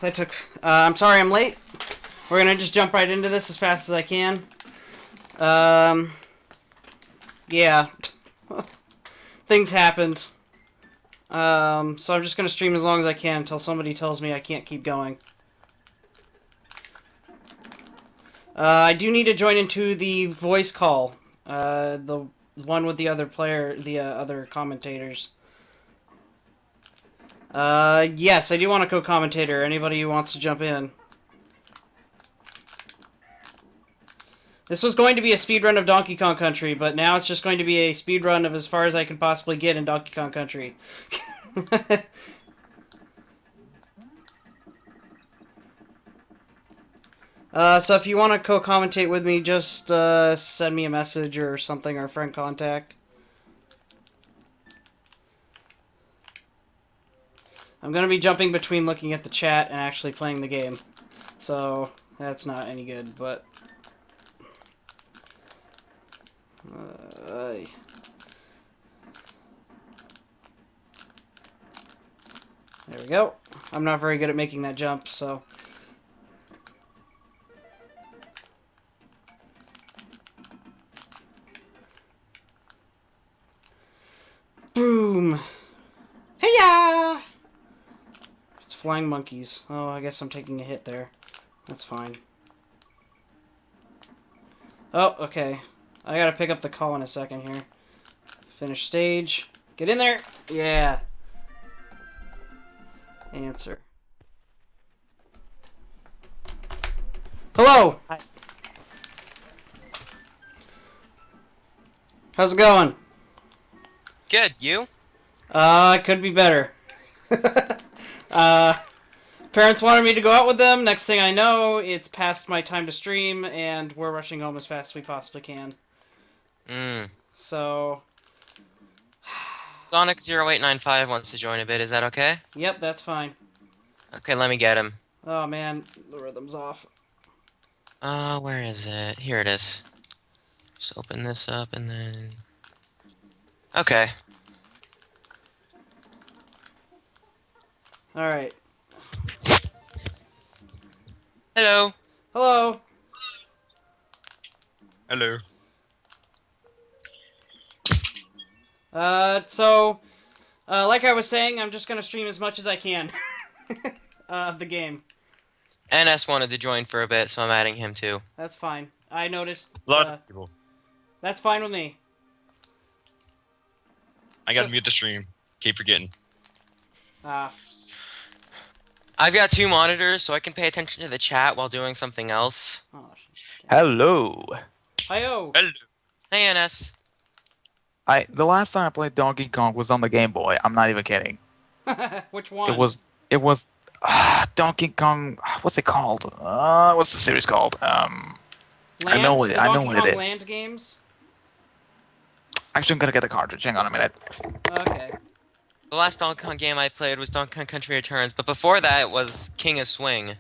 that took... I'm sorry I'm late. We're gonna just jump right into this as fast as I can. Yeah. Things happened. So I'm just gonna stream as long as I can until somebody tells me I can't keep going. I do need to join into the voice call. The one with the other player, the other commentators. Yes, I do want a co-commentator. Anybody who wants to jump in. This was going to be a speedrun of Donkey Kong Country, but now it's just going to be a speedrun of as far as I can possibly get in Donkey Kong Country. So if you want to co-commentate with me, just send me a message or something, or friend contact. I'm going to be jumping between looking at the chat and actually playing the game. So that's not any good, but... there we go. I'm not very good at making that jump, so... Boom! Hey-ya! It's flying monkeys. Oh, I guess I'm taking a hit there. That's fine. Oh, okay. I gotta pick up the call in a second here. Finish stage. Get in there! Yeah! Answer. Hello! Hi. How's it going? Good, you? It could be better. Parents wanted me to go out with them. Next thing I know, it's past my time to stream, and we're rushing home as fast as we possibly can. So... Sonic0895 wants to join a bit, is that okay? Yep, that's fine. Okay, let me get him. Oh man, the rhythm's off. Where is it? Here it is. Just open this up and then... Okay. Alright. Hello. Hello! Hello. Like I was saying, I'm just gonna stream as much as I can of the game. NS wanted to join for a bit, so I'm adding him too. That's fine. I noticed. A lot of people. That's fine with me. I gotta mute the stream. Keep forgetting. I've got two monitors, so I can pay attention to the chat while doing something else. Oh, Hello. hi-oh! Hello. Hey, NS. The last time I played Donkey Kong was on the Game Boy. I'm not even kidding. Which one? It was Donkey Kong. What's it called? What's the series called? Land? I know what The I know Donkey what it Kong is. Land games? Actually, I'm gonna get the cartridge. Hang on a minute. Okay. The last Donkey Kong game I played was Donkey Kong Country Returns, but before that was King of Swing.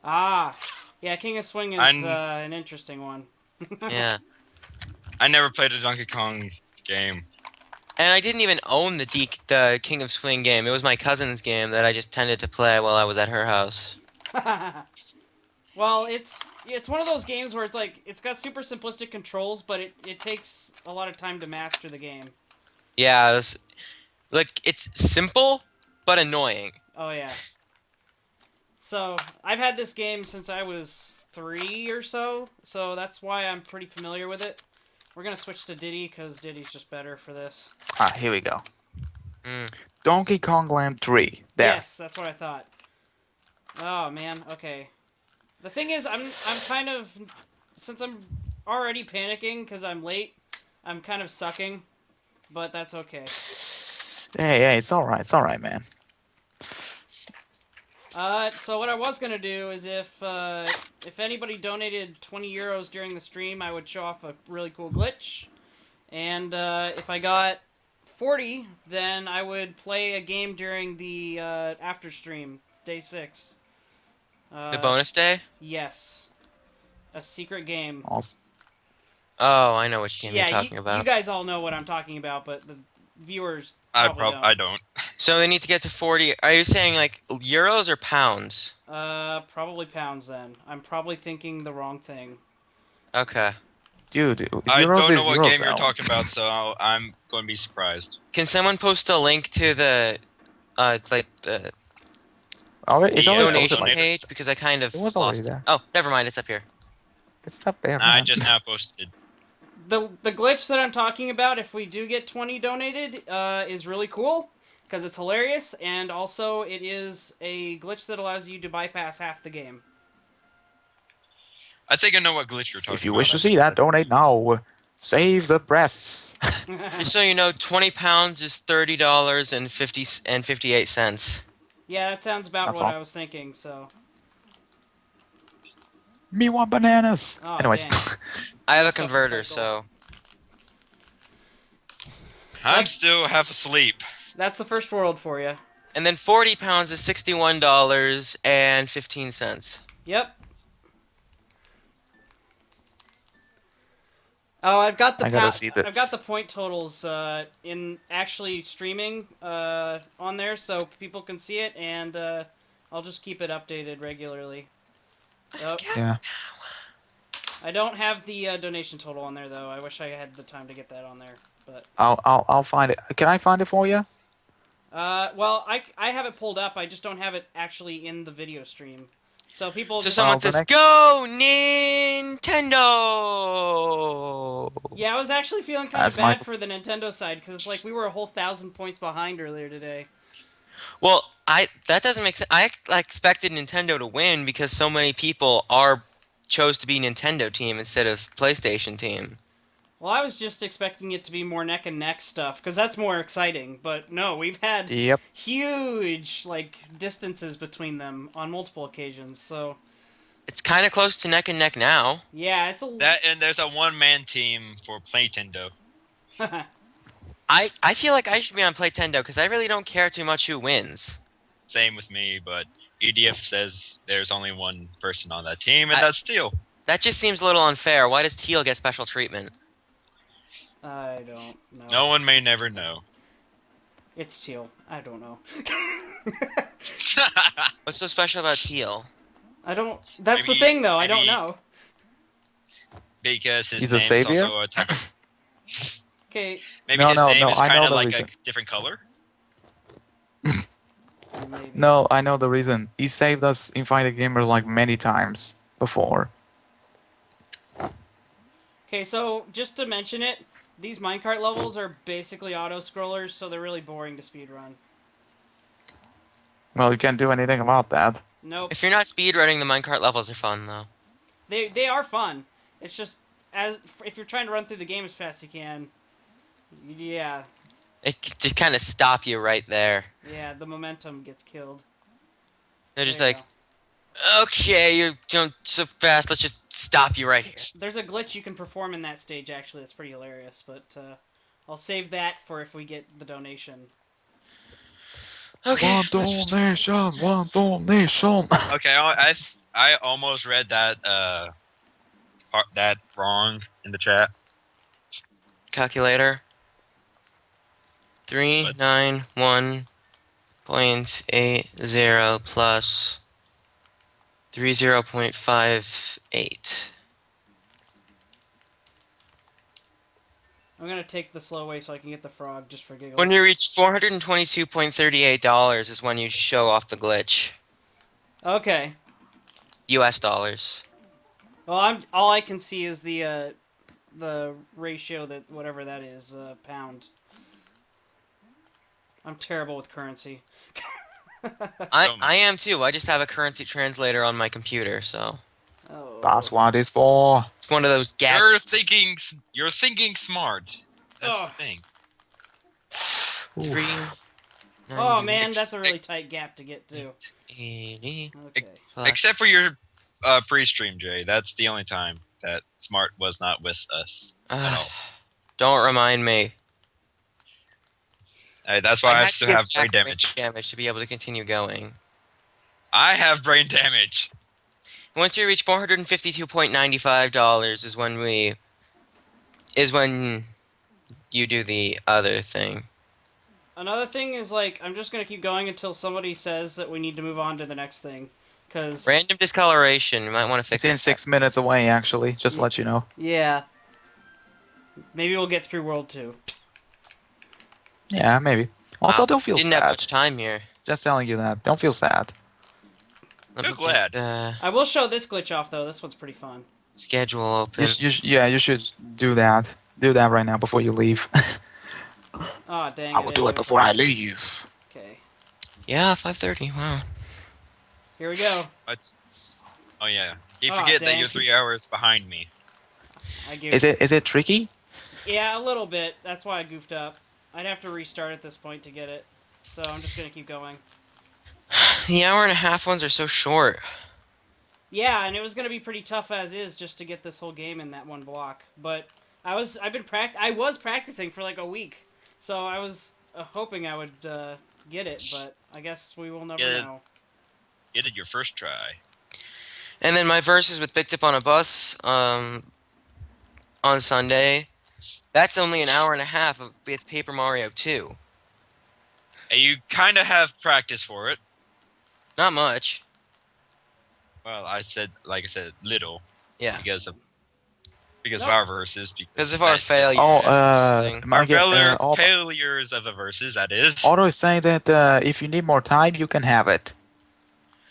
Ah. Yeah, King of Swing is an interesting one. Yeah. I never played a Donkey Kong game. And I didn't even own the King of Swing game. It was my cousin's game that I just tended to play while I was at her house. Well, it's one of those games where it's like, it's got super simplistic controls, but it takes a lot of time to master the game. Yeah, it's simple, but annoying. Oh, yeah. So, I've had this game since I was 3 or so that's why I'm pretty familiar with it. We're gonna switch to Diddy, because Diddy's just better for this. Here we go. Mm. Donkey Kong Land 3. There. Yes, that's what I thought. Oh, man, okay. The thing is, I'm kind of... Since I'm already panicking because I'm late, I'm kind of sucking. But that's okay. Hey, it's alright. It's alright, man. So what I was gonna do is if anybody donated 20 euros during the stream, I would show off a really cool glitch. And, if I got 40, then I would play a game during the, after stream, day 6. The bonus day? Yes. A secret game. Awesome. Oh, I know which game Yeah, you're talking about. you guys all know what I'm talking about, but viewers I probably I don't. So they need to get to 40. Are you saying like euros or pounds? Probably pounds then. I'm probably thinking the wrong thing. Okay. Dude, I euros don't know is what euros game you're now. talking about, so I'm going to be surprised. Can someone post a link to the it's like the It's The already posted. donation Like donator? page because I kind of it was already lost it. there. Oh, never mind. It's up here. It's up there, I man. just now posted. The glitch that I'm talking about, if we do get 20 donated, is really cool because it's hilarious, and also it is a glitch that allows you to bypass half the game. I think I know what glitch you're talking about. If you wish to see that, donate now. Save the breasts. Just so you know, 20 pounds is $30.58. Yeah, that sounds about That's what I awesome. was thinking. So. Me want bananas. Oh, Anyways, dang. I have a Messed up the converter, cycle. so I'm still half asleep. That's the first world for you. and then 40 pounds is $61.15. Yep. Oh, I've got the I gotta see this. I've got the point totals in actually streaming on there, so people can see it, and I'll just keep it updated regularly. Oh, Yeah. I don't have the donation total on there though. I wish I had the time to get that on there, but I'll find it. Can I find it for you? well, I have it pulled up. I just don't have it actually in the video stream. So people So just, someone Well, the says, next- "Go Nintendo!" yeah, I was actually feeling kind of That's my- bad for the Nintendo side because it's like we were a whole 1,000 points behind earlier today. Well, that doesn't make sense. I expected Nintendo to win because so many people chose to be Nintendo team instead of PlayStation team. Well, I was just expecting it to be more neck and neck stuff because that's more exciting. But no, we've had Yep. huge distances between them on multiple occasions. So It's kind of close to neck and neck now. yeah, it's a And there's a one-man team for Playtendo. I feel like I should be on Playtendo because I really don't care too much who wins. Same with me, but EDF says there's only one person on that team, and that's Steel. That just seems a little unfair. Why does Teal get special treatment? I don't know. No one may never know. It's teal. I don't know. What's so special about Teal? I don't. That's Maybe- the thing, though. I don't maybe- know. Because his He's a name is savior? also a type of... Okay. Maybe No, his no, name no, is I know kind of the like reason. a different color. Maybe. No, I know the reason. He saved us in 5DayGamers like many times before. Okay, so just to mention it, these minecart levels are basically auto scrollers, so they're really boring to speedrun. Well, you can't do anything about that. Nope. If you're not speedrunning, the minecart levels are fun though. They are fun. It's just if you're trying to run through the game as fast as you can, yeah, It just kind of stop you right there. yeah, the momentum gets killed. They're just There you like, go. okay, you're jumping so fast. Let's just stop you right here. There's a glitch you can perform in that stage actually. That's pretty hilarious, but I'll save that for if we get the donation. Okay. One let's just- donation, one donation. Okay, I almost read that that wrong in the chat. Calculator. 391.80 plus 30.58. I'm gonna take the slow way so I can get the frog just for giggles. When you reach $422.38 is when you show off the glitch. Okay. US dollars. Well, all I can see is the ratio that whatever that is pound. I'm terrible with currency. I am too. I just have a currency translator on my computer, so Oh. That's what it's for. it's one of those gadgets. You're thinking smart. That's Ugh. the thing. Three. Oh man, that's a really tight gap to get to. 80 Okay. plus- Except for your pre-stream, Jay. That's the only time that Smart was not with us. Ugh, don't remind me. That's why I had to still get have brain back damage. damage to be able to continue going. I have brain damage. Once you reach $452.95 is when you do the other thing. Another thing is, like, I'm just gonna keep going until somebody says that we need to move on to the next thing. Because... Random discoloration. You might want to fix It's in that. 6 minutes away, actually. Just to let you know. Yeah. Maybe we'll get through World 2. Yeah, maybe. Also, Wow, don't feel didn't have sad. much time here. Just telling you that. Don't feel sad. Let So me glad. get the I will show this glitch off, though. This one's pretty fun. schedule open. Yeah, you should do that. Do that right now before you leave. Aw, dang I it. will do it didn't before I leave. Okay. Yeah, 5:30. Wow. Here we go. What's... Oh yeah. You Aw, forget that dang. you're 3 hours behind me. I goofed. Is it tricky? Yeah, a little bit. That's why I goofed up. I'd have to restart at this point to get it. So I'm just gonna keep going. The hour and a half ones are so short. Yeah, and it was gonna be pretty tough as is just to get this whole game in that one block. But I was practicing for like a week, so I was hoping I would get it. But I guess we will never Yeah. know. Get it your first try. And then my verses with Picked Up on a Bus on Sunday. That's only an hour and a half with Paper Mario 2. And you kind of have practice for it. Not much. Well, like I said, little. Yeah. Because of Nope. our verses. Because of our that- failure. Oh, Our Auto, failures of the verses, that is. Auto is saying that if you need more time, you can have it.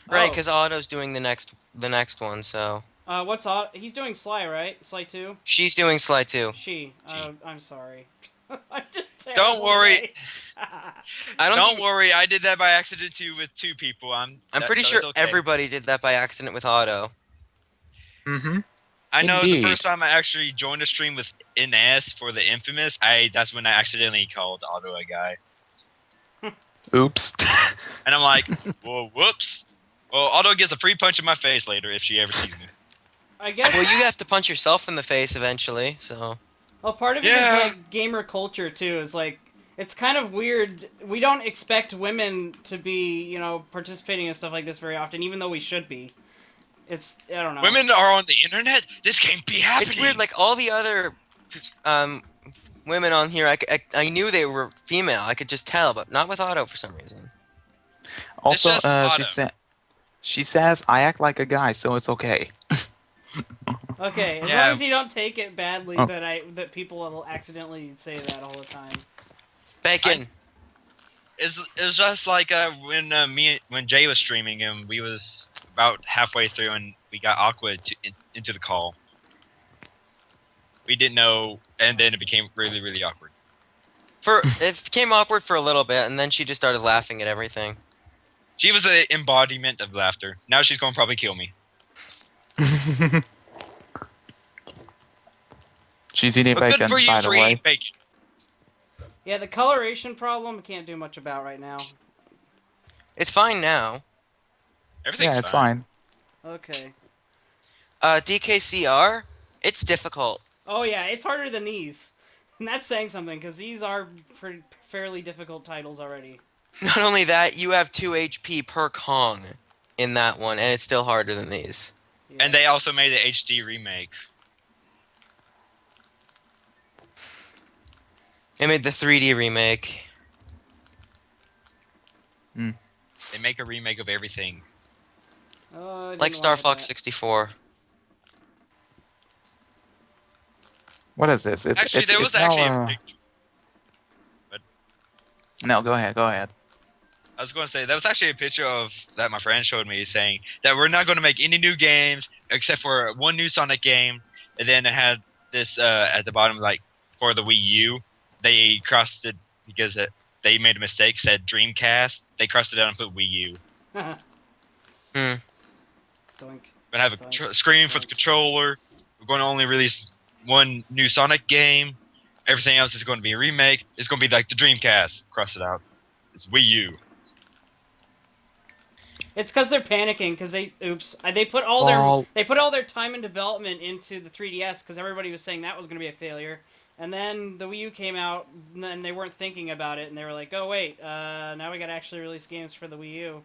Right, Oh. because Otto's doing the next one, so What's Otto? He's doing Sly, right? Sly 2? she's doing Sly 2. She. I'm sorry. I did Don't worry. today. I don't. Don't think- worry, I did that by accident too with 2 people. I'm pretty sure everybody did that by accident with Otto. Mm-hmm. I know the Indeed. first time I actually joined a stream with NS for the Infamous, that's when I accidentally called Otto a guy. Oops. And I'm like, well, whoops. Well, Otto gets a free punch in my face later if she ever sees me. I guess. Well, you have to punch yourself in the face eventually, so. Well, part of it Yeah. is like gamer culture too. Is like it's kind of weird. We don't expect women to be, participating in stuff like this very often, even though we should be. I don't know. Women are on the internet? This can't be happening. It's weird, like all the other women on here, I knew they were female. I could just tell, but not with Otto for some reason. Also, just Auto. she says I act like a guy, so it's okay. Okay, as Yeah. long as you don't take it badly Oh. that people will accidentally say that all the time. Bacon. It's just like when Jay was streaming and we was about halfway through and we got Aqua into the call. We didn't know, and then it became really, really awkward. It became awkward for a little bit, and then she just started laughing at everything. She was an embodiment of laughter. Now she's going to probably kill me. She's eating But bacon, good for you by the for way. eating bacon. Yeah, the coloration problem I can't do much about right now. It's fine now. Everything's Yeah, it's fine. fine. Okay. DKCR, it's difficult. Oh yeah, it's harder than these. And that's saying something, because these are fairly difficult titles already. Not only that, you have 2 HP per Kong in that one, and it's still harder than these. Yeah. And they also made the HD remake. They made the 3D remake. They make a remake of everything. I didn't Like Star want Fox that. 64. What is this? Actually, there was now, actually a picture. No, go ahead. I was going to say, there was actually a picture of that my friend showed me saying that we're not going to make any new games except for one new Sonic game. And then it had this at the bottom, like, for the Wii U. They crossed it because they made a mistake, said Dreamcast. They crossed it out and put Wii U. Doink. Hmm. We're going to have a screen for the controller. We're going to only release one new Sonic game. Everything else is going to be a remake. It's going to be like the Dreamcast. Cross it out. It's Wii U. It's because they're panicking because they put all their time and development into the 3DS because everybody was saying that was going to be a failure, and then the Wii U came out and they weren't thinking about it and they were like, oh wait, now we got to actually release games for the Wii U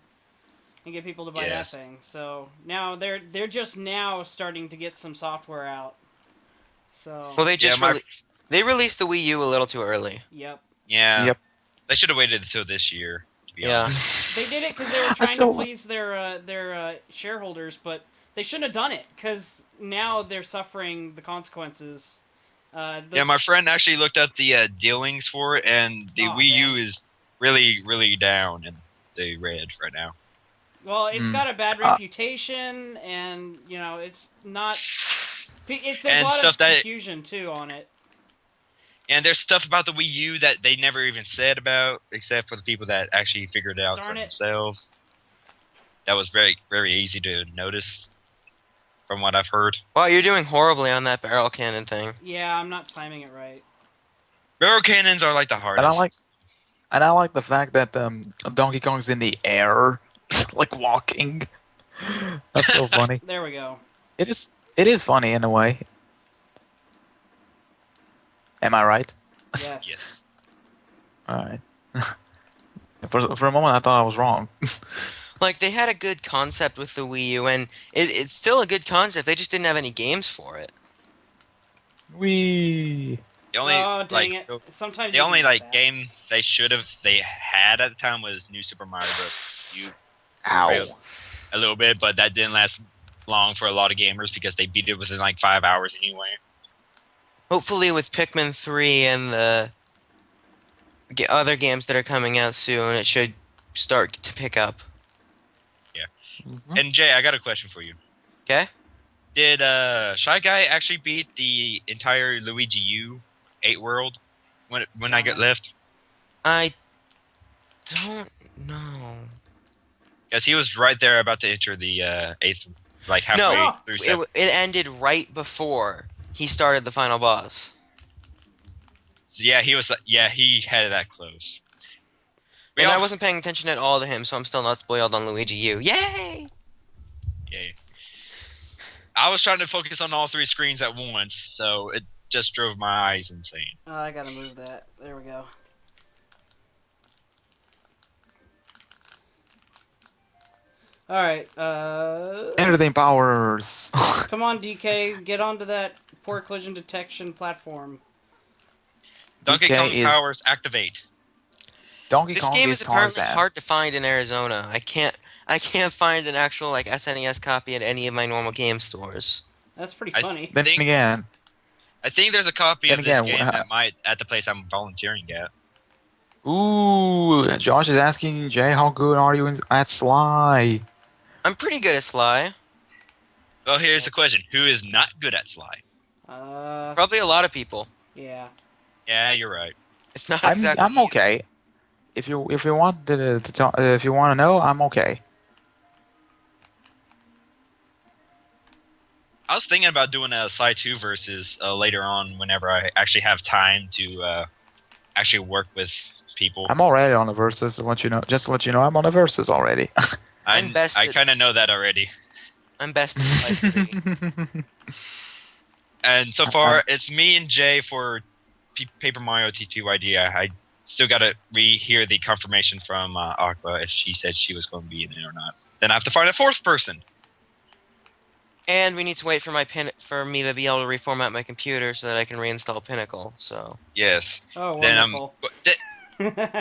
and get people to buy Yes. that thing. So now they're just now starting to get some software out. So Well, they just Yeah, they released the Wii U a little too early. yep. Yeah. Yep. They should have waited until this year. To be Yeah. honest. They did it because they were I trying to still- please their shareholders, but they shouldn't have done it because now they're suffering the consequences. Yeah, my friend actually looked up the dealings for it, and the Oh, Wii U damn. is really, really down in the red right now. Well, it's Mm. got a bad reputation, and you know it's not. There's a And lot stuff of that- confusion too on it. And there's stuff about the Wii U that they never even said about, except for the people that actually figured it out Darn for it. themselves. That was very, very easy to notice, from what I've heard. Wow, you're doing horribly on that barrel cannon thing. Yeah, I'm not timing it right. Barrel cannons are like the hardest. And I like the fact that Donkey Kong's in the air, like walking. That's so funny. There we go. It is funny in a way. Am I right? Yes. Yes. Alright. For a moment I thought I was wrong. Like, they had a good concept with the Wii U, and it's still a good concept. They just didn't have any games for it. Wee. The only Oh dang like it! Sometimes the you only can get like that. game they had at the time was New Super Mario Bros. U Ow. a little bit, but that didn't last long for a lot of gamers because they beat it within like 5 hours anyway. Hopefully, with Pikmin 3 and the other games that are coming out soon, it should start to pick up. Mhm. And Jay, I got a question for you. Okay? Did Shy Guy actually beat the entire Luigi U 8 world when I got left? I don't know. Because he was right there about to enter the 8th, like halfway No, through. it ended right before he started the final boss. Yeah, he was. Yeah, he had that close. We And I all- wasn't paying attention at all to him, so I'm still not spoiled on Luigi U. Yay! Yeah. I was trying to focus on all 3 screens at once, so it just drove my eyes insane. I gotta move that. There we go. Alright, Everything powers. come on, DK, get onto that poor collision detection platform. Donkey DK Kong is- powers activate. Donkey This Kong game is is apparently Tarzan. hard to find in Arizona. I can't find an actual like SNES copy at any of my normal game stores. That's pretty I funny. Then think- again, I think there's a copy Then of this again, game that might at the place I'm volunteering at. ooh, Josh is asking Jay, how good are you at Sly? I'm pretty good at Sly. Well, here's the question: who is not good at Sly? Probably a lot of people. Yeah. Yeah, you're right. It's not I'm exactly I'm okay. If you want to talk, if you want to know, I'm okay. I was thinking about doing a Sly 2 versus later on, whenever I actually have time to actually work with people. I'm already on the verses. Just to let you know, I'm on the verses already. I'm best I at kind of know that already. I'm best at Sly 3. And so far, it's me and Jay for Paper Mario T2 I still gotta rehear the confirmation from Aqua if she said she was going to be in it or not. Then I have to find a 4th person. And we need to wait for for me to be able to reformat my computer so that I can reinstall Pinnacle. So Yes. Oh, Then wonderful.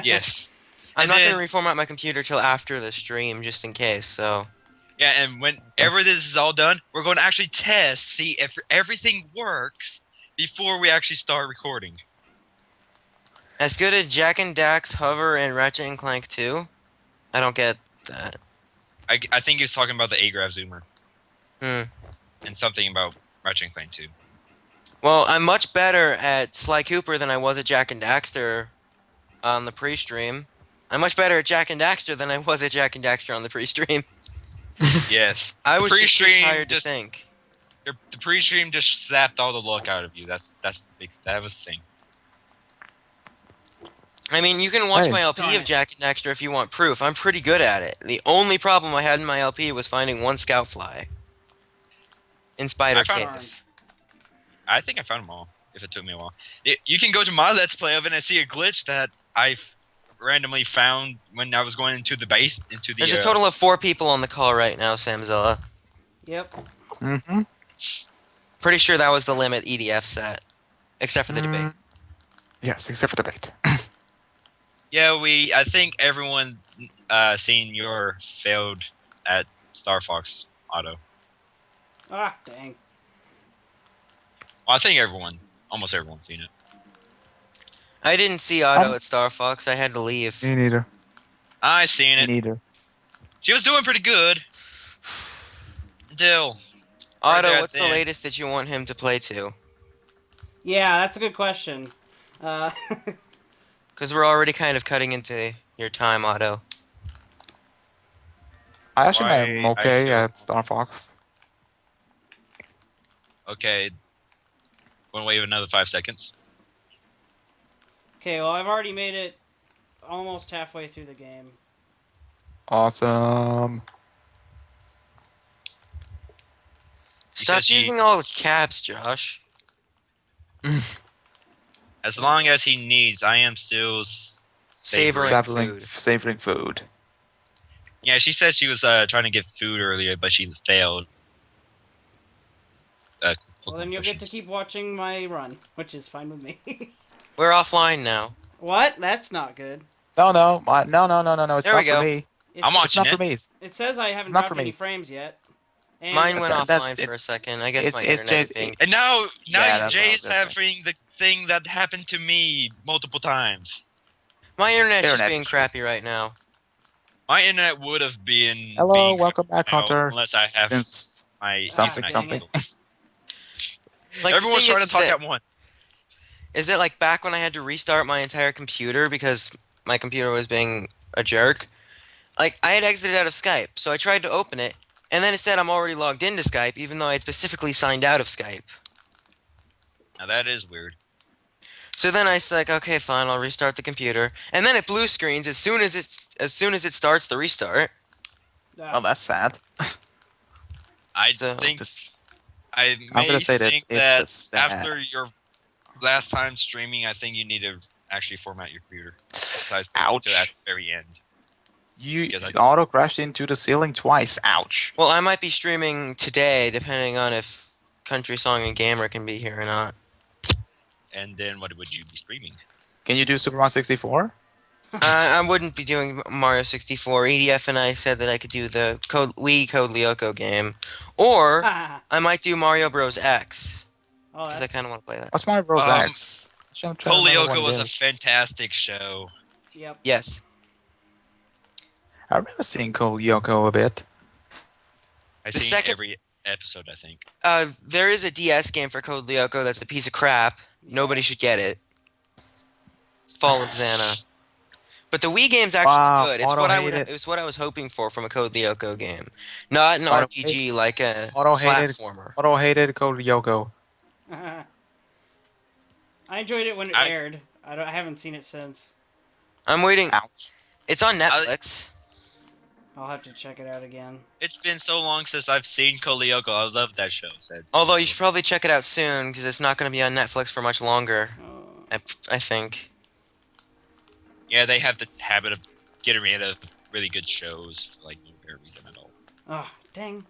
yes. I'm And not then- going to reformat my computer till after the stream, just in case. So Yeah, and whenever this is all done, we're going to actually test, see if everything works before we actually start recording. as good as Jack and Dax, Hover, and Ratchet and Clank 2. I don't get that. I think he was talking about the A-Graph Zoomer Hmm. and something about Ratchet and Clank 2. Well, I'm much better at Sly Cooper than I was at Jack and Daxter on the pre-stream. I'm much better at Jack and Daxter than I was at Jack and Daxter on the pre-stream. Yes. I The was just too pre-stream tired to just- think. The pre-stream just sapped all the luck out of you. That was the thing. I mean, you can watch Hey. my LP Darn of it. Jack and Daxter if you want proof. I'm pretty good at it. The only problem I had in my LP was finding one Scout Fly. In Spider I found- Cave. I think I found them all. If it took me a while, you can go to my Let's Play of it and see a glitch that I randomly found when I was going into the base. There's a total of 4 people on the call right now, Samzilla. Yep. Mm-hmm. Pretty sure that was the limit EDF set. Except for the debate. Yes, except for debate. Yeah, I think everyone seen your failed at Star Fox Auto. Ah, dang. Well, I think almost everyone's seen it. I didn't see Otto at Star Fox. I had to leave. Me neither. I seen Me it. neither. She was doing pretty good. Until right Otto, there at what's the the end. latest that you want him to play to? Yeah, that's a good question. Because we're already kind of cutting into your time, Otto. I actually Why am I okay feel- at Star Fox. Okay. Want to wait another 5 seconds? Okay, well, I've already made it almost halfway through the game. Awesome. Stop says using all caps, Josh. As long as he needs, I am still Savoring savoring. food. Savoring food. Yeah, she said she was trying to get food earlier, but she failed. Well, then you'll get to keep watching my run, which is fine with me. We're offline now. What? That's not good. No, no, no. It's There we not go. for me. I'm It's, It's watching not for it. me. it says I haven't not dropped for any me. frames yet. And Mine went That's- offline for a second. I guess it's- my it's internet is just- being... And now Yeah, that's what I Jay was is gonna say. having the thing that happened to me multiple times. My internet's just Internet being issues. crappy right now. My internet would have been Hello, being welcome back, crapped out Hunter. unless I have Since my something, dang something. it. Like, Everyone's the thing trying is to talk that, at once. is that, like, back when I had to restart my entire computer because my computer was being a jerk, like, I had exited out of Skype, so I tried to open it, and then it said I'm already logged into Skype, even though I had specifically signed out of Skype. Now that is weird. So then I was like, okay, fine, I'll restart the computer, and then it blue screens as soon as it starts the restart. Oh, that's sad. I So- think This, I I'm may gonna say this. think It's that a sad. after your last time streaming, I think you need to actually format your computer. Besides putting it Ouch. to that very end. You Because I- auto crashed into the ceiling twice. Ouch. Well, I might be streaming today, depending on if Country Song and Gamer can be here or not. And then what would you be streaming? Can you do Super Mario 64? I wouldn't be doing Mario 64. EDF and I said that I could do the Wii Code Lyoko game, or Ah. I might do Mario Bros. X Oh, because I that's... kind of want to play that. What's Mario Bros. Um, X? I'm trying to remember what Holyoke it was a is. fantastic show. Yep. Yes. I remember seeing Cole Yoko a bit. I've The seen second- every episode, I think. There is a DS game for Code Lyoko that's a piece of crap. Nobody should get it. It's Fall of Xana. But the Wii game's actually Wow, good. It's Auto what hated- it's what I was hoping for from a Code Lyoko game, not an Auto RPG like a Auto hated- platformer. Auto hated Cole Yoko. I enjoyed it when it I- aired. I haven't seen it since. I'm waiting. Ouch. It's on Netflix. I'll have to check it out again. It's been so long since I've seen Kolyoko. I love that show. Although you should probably check it out soon because it's not going to be on Netflix for much longer. I think. Yeah, they have the habit of getting rid of really good shows for like no apparent reason at all. Oh, dang.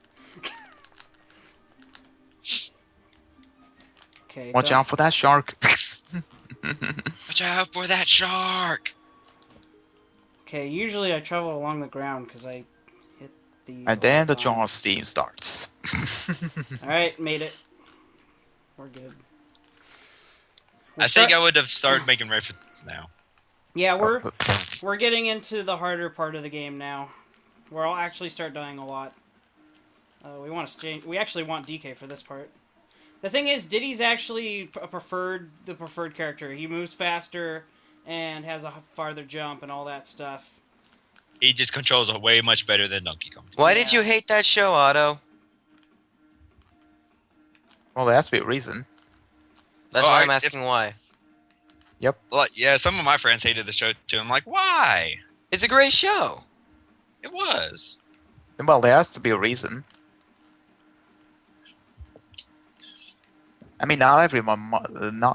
Okay. Watch done. out for that shark. Watch out for that shark! Okay, usually I travel along the ground because I hit these. And then the Jar of Steam starts. Alright, made it. We're good. I think I would have started making references now. Yeah, we're getting into the harder part of the game now, where I'll actually start dying a lot. We actually want DK for this part. The thing is, Diddy's actually the preferred character. He moves faster and has a farther jump and all that stuff. He just controls it way much better than Donkey Kong. Why did you hate that show, Otto? Well, there has to be a reason. That's Well, why I'm asking why. Like, yeah, some of my friends hated the show too. I'm like, why? It's a great show. It was. Well, there has to be a reason. I mean, not everyone.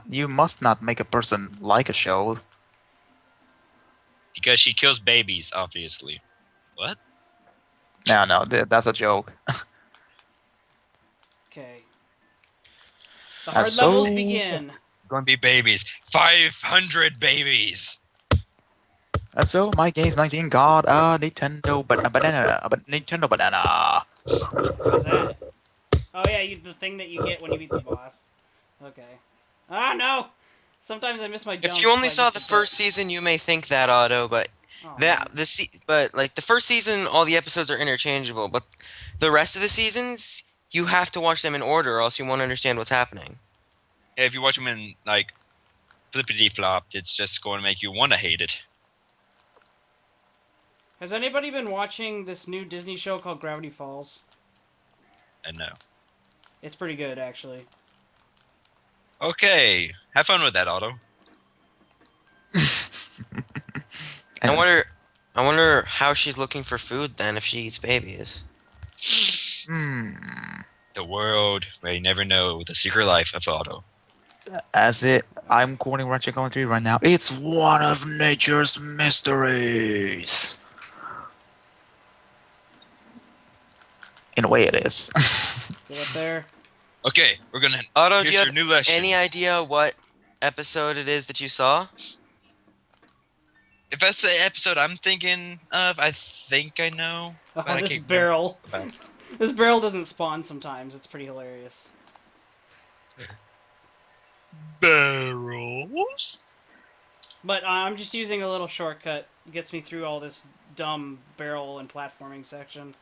You must not make a person like a show. Because she kills babies, obviously. What? No, that's a joke. Okay. The hard so- levels begin. Going to be babies. 500 babies! So my game's 19 got a Nintendo banana, a Nintendo banana. What is that? Oh yeah, the thing that you get when you beat the boss. Okay. Ah no! Sometimes I miss my If jumps. you only so I saw just the forget. first season, you may think that, Otto, but Oh man. but like the first season, all the episodes are interchangeable, but the rest of the seasons, you have to watch them in order, or else you won't understand what's happening. Yeah, if you watch them in like flippity flopped, it's just going to make you want to hate it. Has anybody been watching this new Disney show called Gravity Falls? And no. It's pretty good, actually. Okay, have fun with that, Otto. I wonder, I wonder how she's looking for food then if she eats babies. Hmm. The world may never know the secret life of Otto. I'm quoting Ratchet Clank 3 right now. It's one of nature's mysteries. In a way, it is. Get up there. Okay, we're gonna. Otto, Here's do you your have new lesson. any idea what episode it is that you saw? If that's the episode I'm thinking of, I think I know. Oh, but I this can't barrel. remember. This barrel doesn't spawn sometimes. It's pretty hilarious. Barrels. But I'm just using a little shortcut. It gets me through all this dumb barrel and platforming section.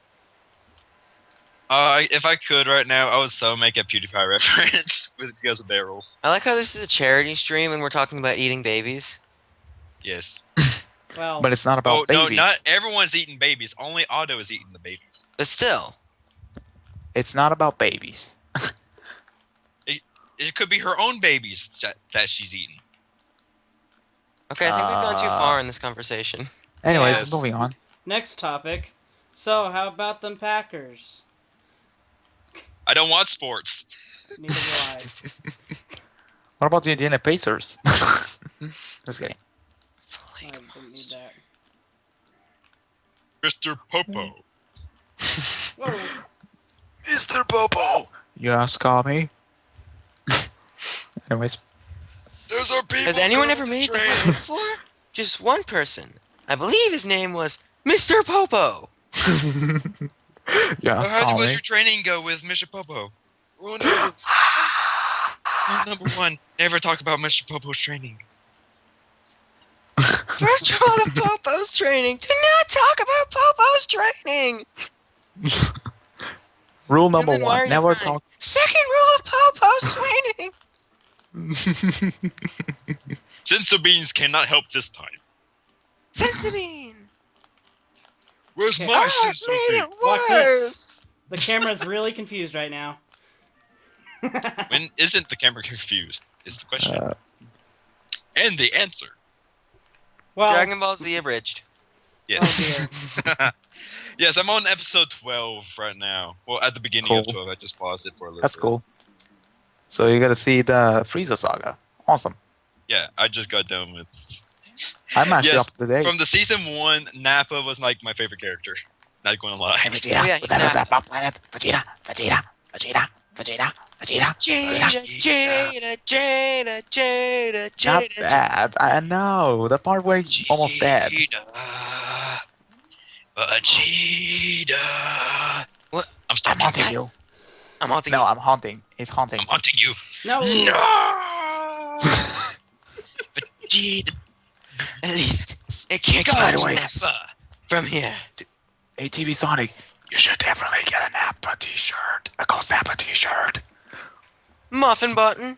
If I could right now, I would so make a PewDiePie reference because of barrels. I like how this is a charity stream and we're talking about eating babies. Yes. Well, But it's not Oh about no, babies. not everyone's eating babies. Only Otto is eating the babies. But still. It's not about babies. It could be her own babies that she's eating. Okay, I think we've gone too far in this conversation. Anyways, Yes. moving on. next topic. So, how about them Packers? I don't want sports. Neither do I. What about the Indiana Pacers? Just kidding. I didn't need that. Mr. Popo. Whoa. Mr. Popo! You ask me? Anyways. Those are people. Has anyone going ever to made the train. comment before? Just one person. I believe his name was Mr. Popo. You How ask was me? your training go with Mr. Popo? Rule number one: never talk about Mr. Popo's training. First rule of Popo's training: do not talk about Popo's training. Rule And number then why are one, you never crying? talk. Second rule of Popo's training: Senza beans cannot help this time. Sensibine. Where's Okay. my Oh, it senza made bean? it Watch this. worse. The camera's really confused right now. When isn't the camera confused? Is the question. Uh, And the answer. Well, Dragon Ball Z abridged. Yes. Yes, I'm on episode 12 right now. Well, at the beginning of Cool. 12, I just paused it for a little that's bit. cool. So you gotta see the Frieza saga. Awesome. Yeah, I just got done with. I'm actually Yes, up to date. From the season 1, Nappa was like my favorite character. Not gonna lie. Hey, Vegeta, Oh, yeah, he's Vegeta, not- Vegeta, planet, Vegeta, Vegeta, Vegeta, Vegeta, Vegeta. Jada. Not bad. I know the part where he's almost dead. Vegeta. What? I'm I'm stalking haunting you. you. I'm haunting No, you. I'm haunting. He's haunting. I'm hunting you. no. No. Vegeta. At least it can't Go get away. us from here. ATV Sonic, you should definitely get a Nappa t-shirt. A Ghost Nappa t-shirt. Muffin button.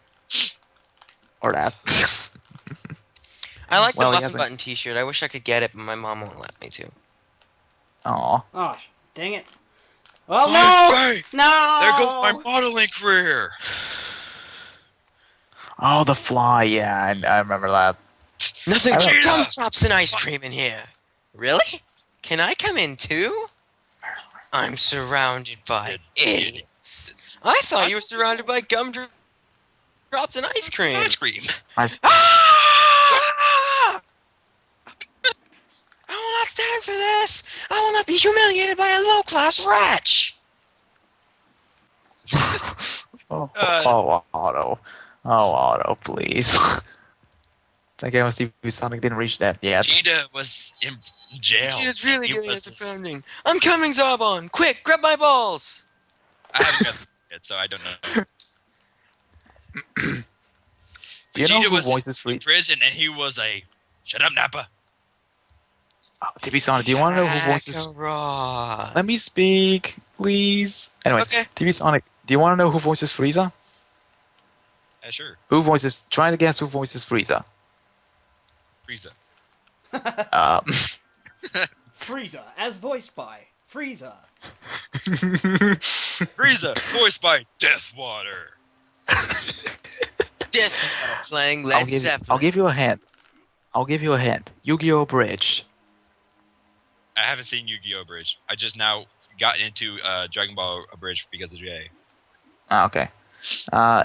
Or that. I like Well, the he muffin hasn't- button T-shirt. I wish I could get it, but my mom won't let me to. Aw. Oh, dang it. Oh, My no! face! No! There goes my modeling career. Oh, the fly. Yeah, I remember that. Nothing I but don't- gumdrops and ice cream in here. Really? Can I come in too? I'm surrounded by idiots. I thought you were surrounded by gumdrops and ice cream. Ice cream. Ah! I will not stand for this. I will not be humiliated by a low-class wretch. Oh, Otto. Oh, Otto, please. FiveDayGamers TV Sonic didn't reach that yet. Vegeta was in jail. Vegeta's really He getting was- us surrounding. I'm coming, Zarbon! Quick, grab my balls! I haven't got them yet, so I don't know. Do you know Vegeta who was voices in Frieza? prison, and he was a shut up, Nappa. TV Sonic, do you want to know who voices? Kakarot. Let me speak, please. Anyways, Okay. TV Sonic, do you want to know who voices Frieza? Yeah, sure. Who voices? Try to guess who voices Frieza. Frieza. Um, Frieza, as voiced by Frieza. Frieza, voiced by Deathwater. Death playing Led Zeppelin. I'll give you a hint. I'll give you a hint. Yu-Gi-Oh! Bridge. I haven't seen Yu-Gi-Oh! Bridge. I just now got into Dragon Ball Bridge because of Jay. Ah, okay.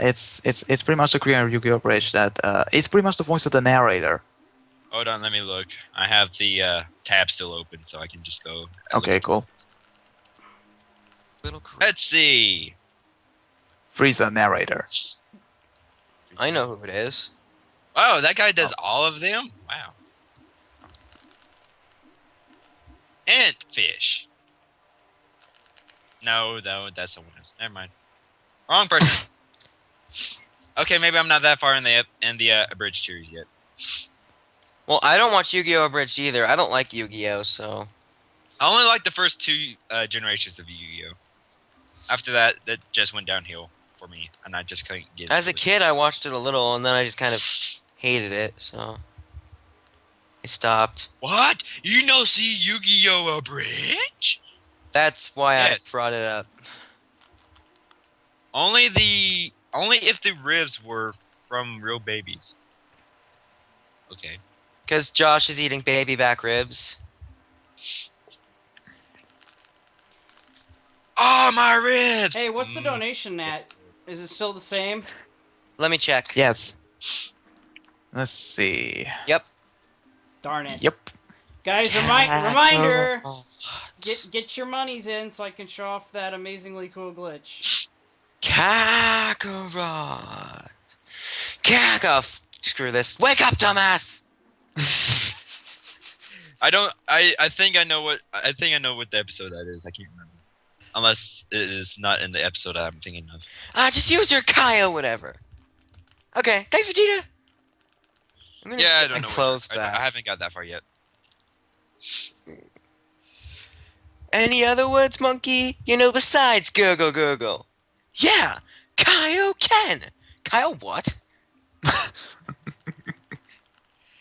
It's pretty much the Korean Yu-Gi-Oh! Bridge that it's pretty much the voice of the narrator. Hold on, let me look. I have the tab still open, so I can just go. Okay, cool. Little cool. Let's see. Frieza narrator. I know who it is. Oh, that guy does all of them? Wow. Antfish. No, that's someone else. Never mind. Wrong person. Okay, maybe I'm not that far in the abridged series yet. Well, I don't watch Yu-Gi-Oh! Abridged either. I don't like Yu-Gi-Oh! So. I only like the first two generations of Yu-Gi-Oh. After that, that just went downhill for me, and I just couldn't get. As a into it. kid, I watched it a little, and then I just kind of hated it, so. I stopped. What? You know, see Yu-Gi-Oh! Abridged? That's why Yes. I brought it up. Only if the ribs were from real babies. Okay. Because Josh is eating baby back ribs. Oh, my ribs! Hey, what's the donation, Nat? Is it still the same? Let me check. Yes. Let's see. Yep. Darn it. Yep. Guys, reminder! Kakarot. Get your monies in so I can show off that amazingly cool glitch. Kakarot. Screw this. Wake up, dumbass! I think I know what the episode that is. I can't remember. Unless it is not in the episode I'm thinking of. Just use your Kyle, whatever. Okay, thanks, Vegeta. I'm gonna Yeah, I get don't my know. clothes I back. haven't got that far yet. Any other words, monkey? You know, besides gurgle gurgle. Yeah, Kyle Ken. Kyle what?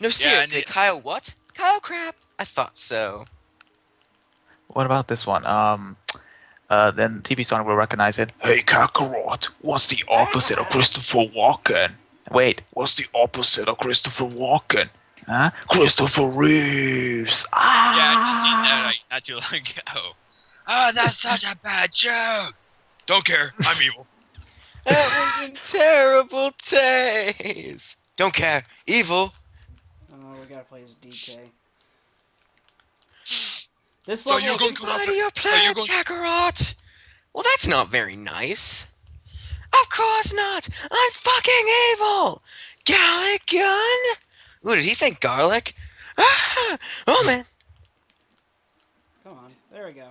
No, seriously, Kyle what? Kyle crap. I thought so. What about this one? Then TV Sonic will recognize it. Hey Kakarot, what's the opposite of Christopher Walken? Wait, what's the opposite of Christopher Walken? Huh? Christopher Reeves. Ah! Yeah, I just seen that not too long ago. Oh, that's such a bad joke. Don't care. I'm evil. That was in terrible taste. Don't care. Evil. Oh, we gotta play as DK. This So level. you're going to Why do your planet, Kakarot? Well, that's not very nice. Of course not. I'm fucking evil. Garlic gun? Ooh, did he say garlic? Ah, oh, man. Come on, there we go.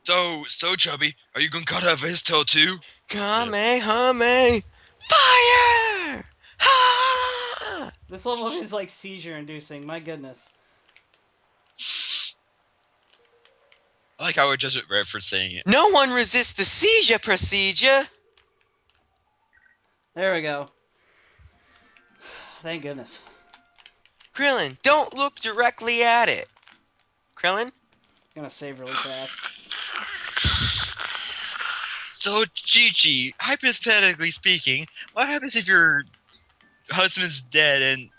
So chubby. Are you gonna cut off his tail too? Kamehame. Fire! Ha! This level is like seizure-inducing. My goodness. I like how we're just referencing it. No one resists the seizure procedure. There we go. Thank goodness. Krillin, don't look directly at it. Krillin? Gonna save really fast. So Chi-Chi, hypothetically speaking, what happens if your husband's dead and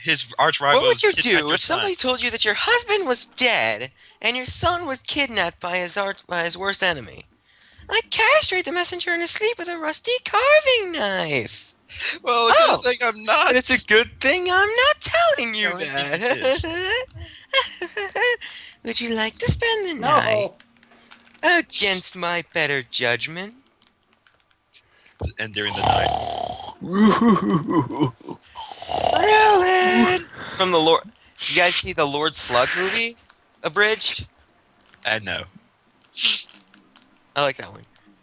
his arch rival? What would you kidnapped do your if somebody son? told you that your husband was dead and your son was kidnapped by his worst enemy? I'd castrate the messenger in his sleep with a rusty carving knife. Well, it's Oh! good thing I'm not. And it's a good thing I'm not telling you Telling me that. Would you like to spend the night No! against my better judgment? And during the night. Krillin! From the Lord. You guys see the Lord Slug movie? Abridged? No. I like that one.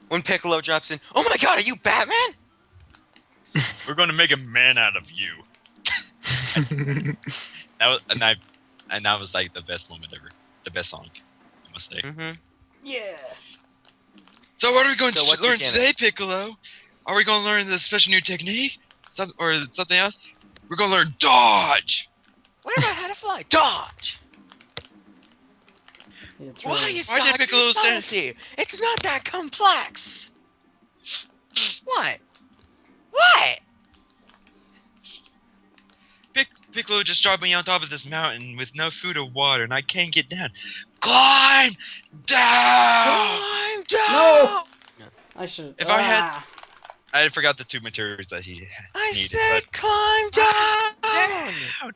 When Piccolo drops in, oh my god, are you Batman? We're gonna make a man out of you. That was and that was like the best moment ever. The best song, I must say. Mm-hmm. Yeah. So what are we going So to what's your learn gimmick? today, Piccolo? Are we going to learn the special new technique? Or something else? We're going to learn dodge! What about how to fly? Dodge! It's Why really- is Why did dodging Piccolo say- subtlety? It's not that complex. What? What? Piccolo just dropped me on top of this mountain with no food or water, and I can't get down. Climb down! Climb down! No! I should. If I had- I forgot the 2 materials that he I needed. said climb down!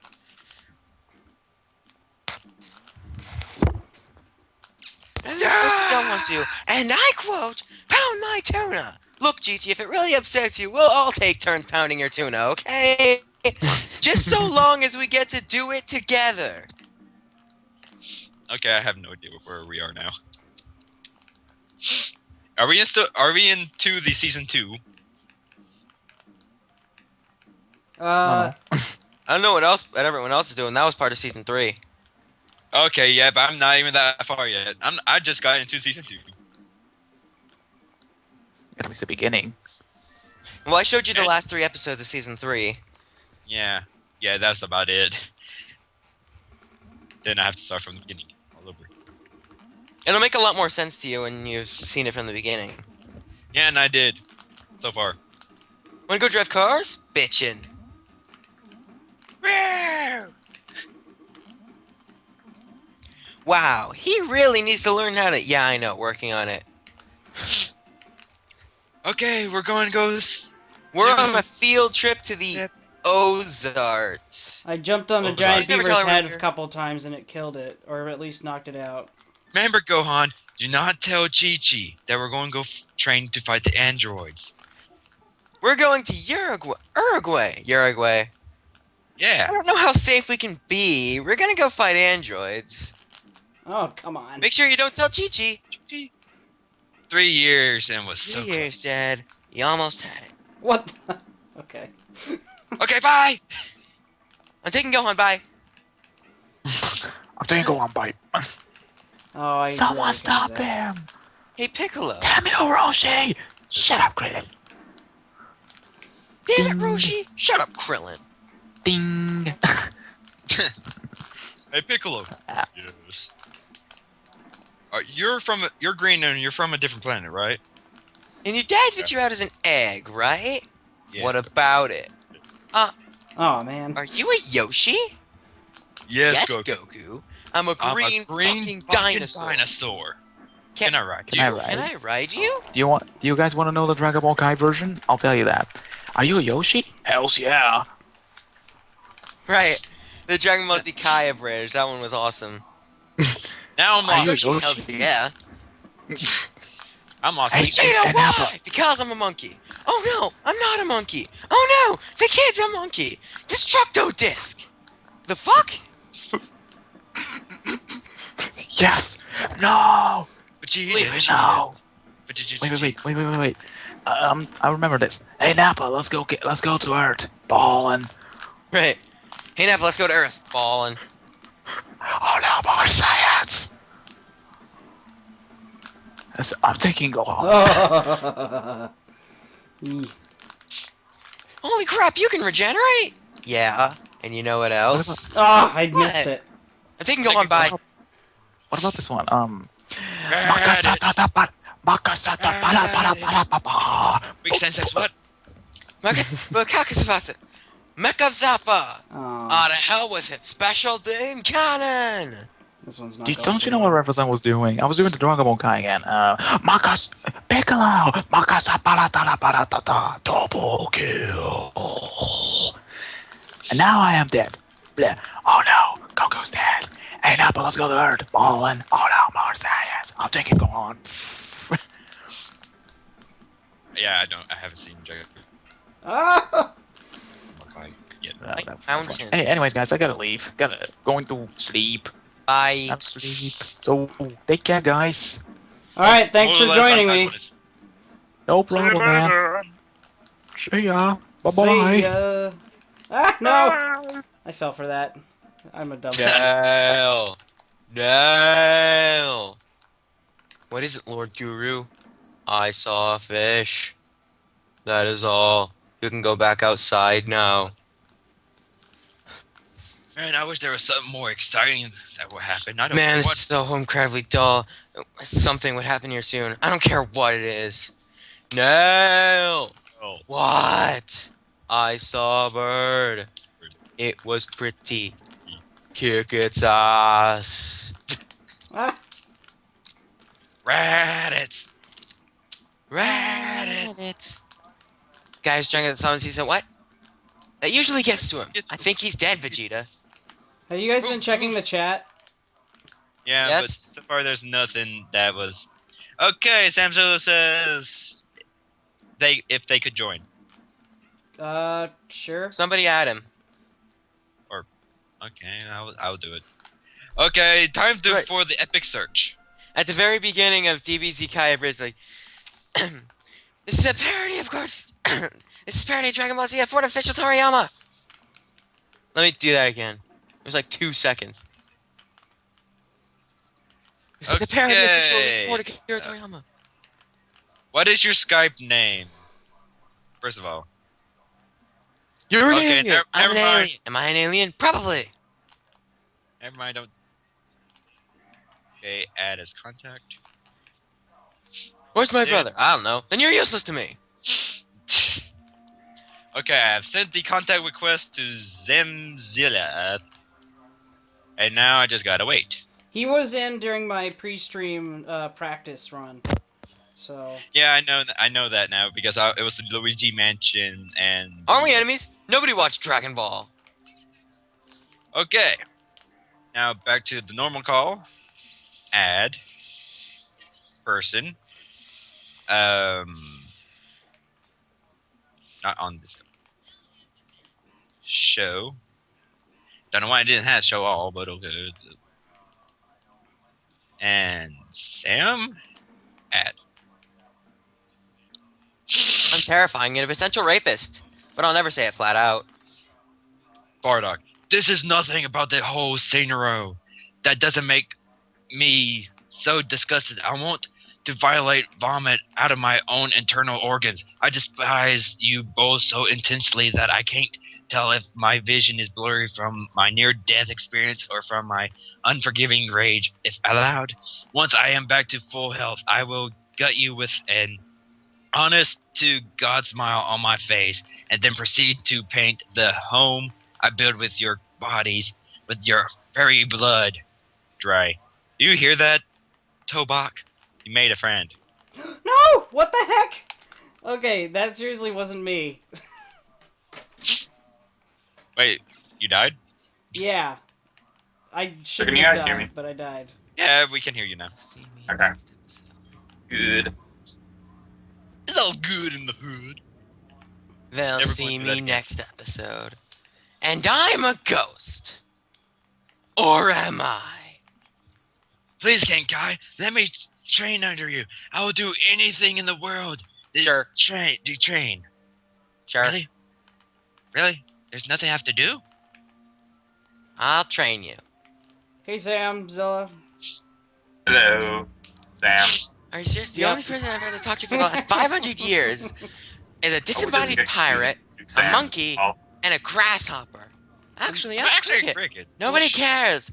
And of course you don't want to. And I quote, pound my tuna. Look, GT, if it really upsets you, we'll all take turns pounding your tuna, okay? Just so long as we get to do it together. Okay, I have no idea where we are now. Are we into the season 2? Uh, I don't know what everyone else is doing. That was part of season 3. Okay, yeah, but I'm not even that far yet. I just got into season 2. At least the beginning. Well, I showed you the last 3 episodes of season 3. Yeah, that's about it. Then I have to start from the beginning all over. It'll make a lot more sense to you when you've seen it from the beginning. Yeah, and I did so far. Wanna go drive cars? Bitchin'. Wow, he really needs to learn how to. Yeah, I know, working on it. Okay, we're going to go. We're on a field trip to the Yep. Ozarts. I jumped on a Oh, giant never beaver's tell her head here. a couple times and it killed it, or at least knocked it out. Remember, Gohan, do not tell Chi-Chi that we're going to go train to fight the androids. We're going to Uruguay. I Yeah. don't know how safe we can be. We're gonna go fight androids. Oh, come on. Make sure you don't tell Chi-Chi. 3 years and was so 3 years, close. Dad. You almost had it. What the? Okay. Okay, bye. I'm taking Gohan. Bye. I'm taking go on bite. Oh, I Someone stop him! Hey, Piccolo. Damn it, Orochi! Shut up, Krillin. Damn it, Ding. Roshi. Shut up, Krillin. Ding! Hey, Piccolo. Ah. Yes. You're green and you're from a different planet, right? And your dad spit you out as an egg, right? Yeah. What about it? Oh, man. Are you a Yoshi? Yes, Goku. Goku. I'm a I'm green, a green fucking fucking dinosaur. Can I ride Can you? I ride? Can I ride you? Do you guys want to know the Dragon Ball Kai version? I'll tell you that. Are you a Yoshi? Hells yeah. Right. The Dragon Ball Z Kaya bridge. That one was awesome. Now I'm Are lost. you Yoshi, Yoshi? hells yeah. I'm lost. Hey, Vegeta, and why? Apple. Because I'm a monkey. Oh no, I'm not a monkey. Oh no, the kid's a monkey. Destructo disc. The fuck? Yes! No! Vegeta, Wait, Vegeta. no! Wait. I remember this. Hey Nappa, let's go to Earth. Ballin'. Right. Hey Nappa, let's go to Earth. Ballin'. Oh no, more science! I'm taking go on. Oh. Holy crap, you can regenerate? Yeah. And you know what else? Oh, I missed it. I'm taking Gohan by. What about this one? Got it. Makasata. Weak sense what? Makakasapata. Mechazappa. Oh, Ah, to hell with it. Special beam cannon. this one's not. Don't you know what reference I was doing? I was doing the Dragon Ball Kai again. Makas Piccolo. Makasapata. Double kill. And now I am dead. Bleh. Oh no, Goku's dead. Hey Nappa, let's go to Earth. Ballin'. Oh no, more science. I'm taking go on. Yeah, I haven't seen Dragon Ah! Ball Kai. Yeah. Like That was mountains. fun. Hey, anyways, guys, I gotta leave. Going to sleep. Bye. I'm sleep. So take care, guys. All right, thanks More or for less, joining I'm me. not gonna- No problem, man. See ya. Bye See bye. ya. Ah, no! I fell for that. I'm a dumb. No. No. What is it, Lord Guru? I saw a fish. That is all. You can go back outside now. Man, I wish there was something more exciting that would happen. I don't Man, care this what. is so incredibly dull. Something would happen here soon. I don't care what it is. No. Oh, What? I saw a bird. It was pretty. Kick its ass. Ah, Raditz. Rabbits. Guy's trying to summon season what? That usually gets to him. I think he's dead, Vegeta. have you guys been checking the chat? Yeah, Yes? but so far there's nothing that was. Okay, Samzilla says if they could join. Sure. Somebody add him. Okay, I'll do it. Okay, time Right. for the epic search. At the very beginning of DBZ Kai Bridge, like, this is a parody, of course. This is a parody of Dragon Ball Z F1 official Toriyama. Let me do that again. It was like 2 seconds. This is a parody official of the sport of Akira Toriyama. What is your Skype name? First of all. You're an Okay, alien. I'm an never mind. alien. Am I an alien? Probably. Never mind. Don't. Okay, add as contact. Where's my Yeah. brother? I don't know. Then you're useless to me. Okay, I have sent the contact request to Zemzilla, and now I just gotta wait. He was in during my pre-stream practice run. So. Yeah, I know that now because it was the Luigi Mansion and. Aren't we enemies? Nobody watched Dragon Ball. Okay. Now back to the normal call. Add. Person. Not on this. Show. Don't know why I didn't have show all, but okay. And Sam. Add. I'm terrifying and a potential rapist. But I'll never say it flat out. Bardock. This is nothing about the whole scenario. That doesn't make me so disgusted. I want to violate vomit out of my own internal organs. I despise you both so intensely that I can't tell if my vision is blurry from my near-death experience or from my unforgiving rage. If allowed, once I am back to full health, I will gut you with an honest-to-God smile on my face, and then proceed to paint the home I build with your bodies, with your very blood. Dry. Do you hear that, Tobak? You made a friend. No! What the heck? Okay, that seriously wasn't me. Wait, you died? Yeah. I shouldn't can you have guys hear died, me? but I died. Yeah, we can hear you now. See me Okay. next episode. Good. It's all good in the hood. They'll Never see going through that me again. next episode. And I'm a ghost. Or am I? Please, Genkai, let me train under you. I will do anything in the world. Sure. Train. Sure. Really? Really? There's nothing I have to do? I'll train you. Hey Sam, Zilla. Hello, Sam. Are you serious? The Yep. only person I've had to talk to for the last 500 years is a disembodied get pirate, confused, a Sam. monkey, Oh, and a grasshopper. Actually, I'm I'm actually a cricket. cricket. Nobody cares.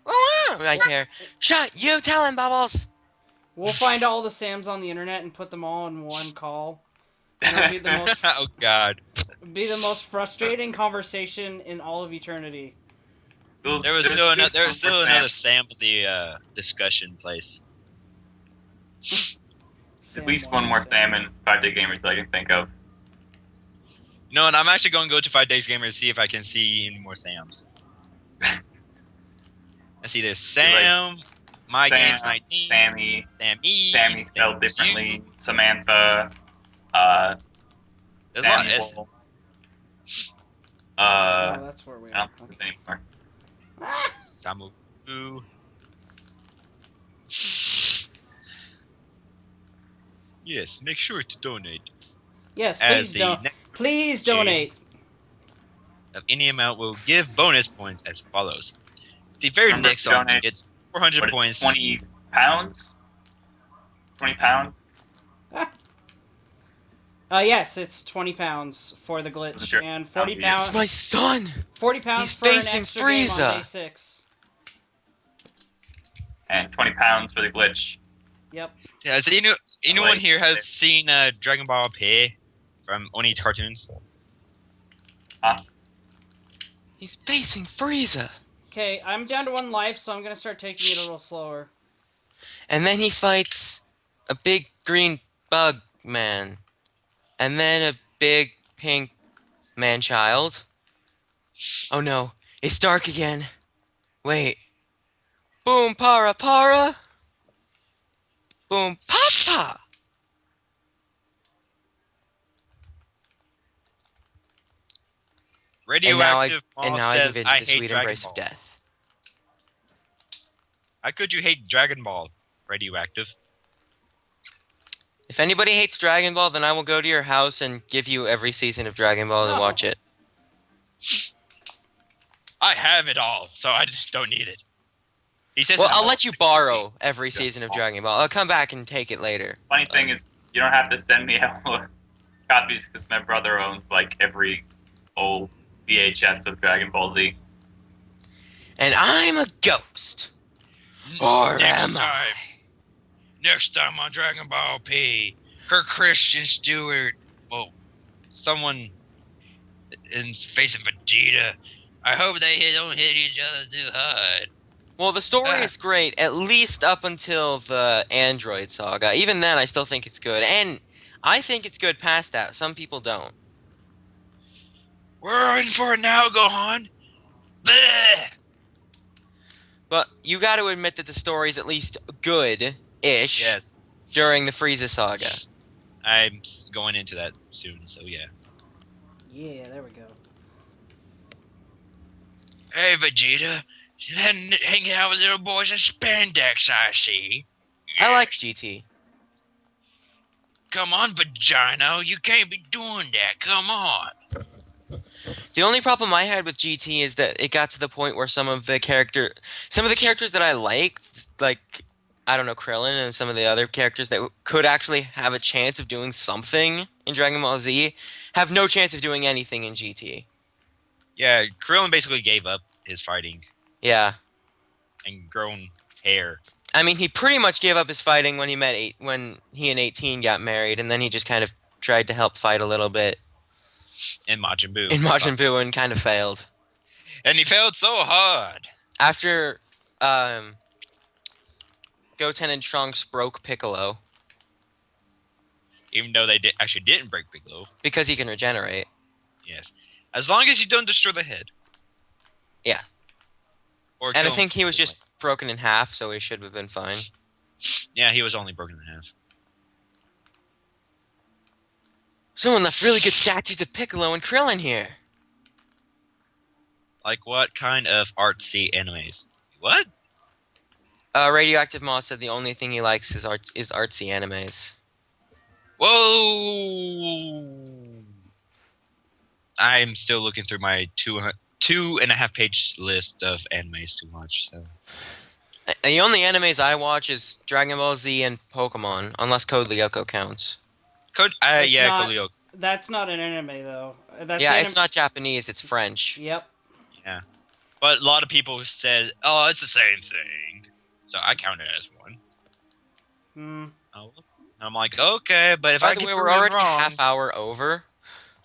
Well, I care. Shut you tell him, Bubbles. We'll find all the Sams on the internet and put them all in one call. And it'll be the most Oh God. frustrating conversation in all of eternity. well, There was there's- still there's another one for another Sam. Sam with the discussion place. Sam At least one more Sam in 5DayGamers that I can think of. You know, and I'm actually going to go to 5DayGamers to see if I can see any more Sams. I see there's Sam, My Sam, Games 19, Sammy, Sammy, Sammy spelled there's differently, you. Samantha, There's a lot of Samuel. S's. Oh, that's where we I are. don't think Okay. anymore. Ah! Samu. Boo. Yes, make sure to donate. Yes, As please the don't. next Please donate. of any amount will give bonus points as follows. The very Remember next to song donate, gets 400 what is it, points. 20 pounds? 20 pounds? Yes, it's 20 pounds for the glitch Sure. and 40 Yeah. It's pounds. my son! 40 pounds He's for an facing extra game on Frieza. day 6. And 20 pounds for the glitch. Yep. Has anyone Like- here has seen Dragon Ball P from Oni cartoons? He's facing Frieza. Okay, I'm down to 1 life, so I'm gonna start taking it a little slower. And then he fights a big green bug man. And then a big pink man-child. Oh no, it's dark again. Wait. Boom para para. Boom papa. Radioactive And Mall now I says, give in to I the hate sweet Dragon embrace Ball. of death. How could you hate Dragon Ball, Radioactive? If anybody hates Dragon Ball, then I will go to your house and give you every season of Dragon Ball to No. watch it. I have it all, so I just don't need it. He says, Well, I'm I'll all- let you borrow every season of Dragon Ball. I'll come back and take it later. Funny thing is, you don't have to send me all copies because my brother owns like every old VHS of Dragon Ball Z. And I'm a ghost. Or next am I? time, next time on Dragon Ball P, Christian Stewart, well, someone in facing Vegeta. I hope they don't hit each other too hard. Well, the story is great, at least up until the Android saga. Even then, I still think it's good. And I think it's good past that. Some people don't. We're in for it now, Gohan. Bleh. But you got to admit that the story's at least good-ish Yes, during the Frieza saga. I'm going into that soon, so yeah. Yeah, there we go. Hey, Vegeta. Hanging out with little boys in spandex, I see. I like GT. Come on, Vagina. You can't be doing that. Come on. The only problem I had with GT is that it got to the point where some of the characters that I liked, like, I don't know, Krillin and some of the other characters that could actually have a chance of doing something in Dragon Ball Z, have no chance of doing anything in GT. Yeah, Krillin basically gave up his fighting Yeah. and grown hair. I mean, he pretty much gave up his fighting when when he and 18 got married, and then he just kind of tried to help fight a little bit In Majin Buu. in Majin Buu and kind of failed. And he failed so hard. After Goten and Trunks broke Piccolo Even though they actually didn't break Piccolo. because he can regenerate. Yes. As long as you don't destroy the head. Yeah. Or And I kill him think he was instantly. just broken in half, so he should have been fine. Yeah, he was only broken in half. Someone left really good statues of Piccolo and Krillin here. Like what kind of artsy animes? What? Radioactive Moss said the only thing he likes is artsy animes. Whoa! I'm still looking through my 2.5 page list of animes to watch. So The only animes I watch is Dragon Ball Z and Pokemon, unless Code Lyoko counts. It's yeah, not- Coolio. That's not an anime, though. That's Yeah, it's not Japanese, it's French. Yep. Yeah, but a lot of people said, "Oh, it's the same thing," so I count it as one. Hmm. Oh, I'm like, okay, but if By I the get way, the we're one already a wrong, half hour over.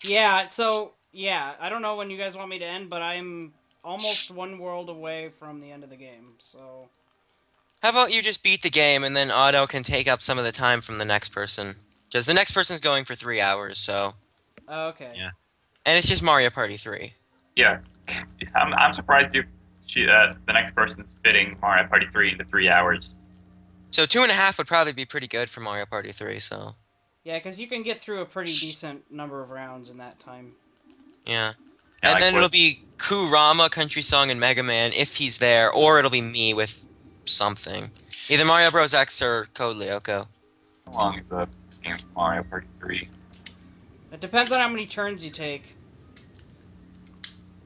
Yeah, so, yeah, I don't know when you guys want me to end, but I'm almost 1 world away from the end of the game, so... How about you just beat the game and then Otto can take up some of the time from the next person? Because the next person's going for 3 hours, so... Okay. Yeah. And it's just Mario Party 3. Yeah, I'm surprised the next person's fitting Mario Party 3 into 3 hours. So 2.5 would probably be pretty good for Mario Party 3, so... Yeah, because you can get through a pretty decent number of rounds in that time. Yeah. Yeah, And like then what- it'll be Kurama, Country Song, and Mega Man if he's there, or it'll be me with something. Either Mario Bros. X or Code Lyoko. How long is the game for Mario Party 3? It depends on how many turns you take.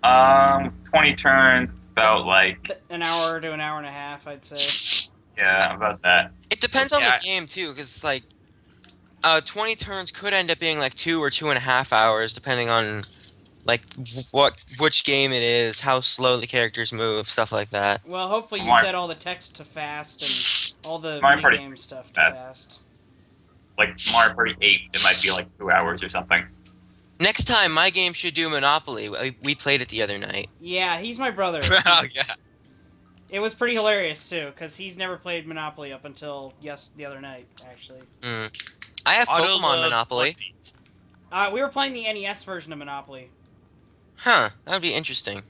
20 turns, about like, An hour to an hour and a half, I'd say. yeah, about that. It depends on Yeah. the game too, because like 20 turns could end up being like 2 or 2.5 hours, depending on like which game it is, how slow the characters move, stuff like that. Well, hopefully you Mario- set all the text to fast and all the Mario Party minigame stuff to bad. fast. Like Mario Party 8, it might be like 2 hours or something. Next time, my game should do Monopoly. We played it the other night. Yeah, he's my brother. Oh, yeah. It was pretty hilarious too, because he's never played Monopoly up until the other night, actually. I have Otto Pokemon loves Monopoly. One Piece. We were playing the NES version of Monopoly. Huh, that would be interesting.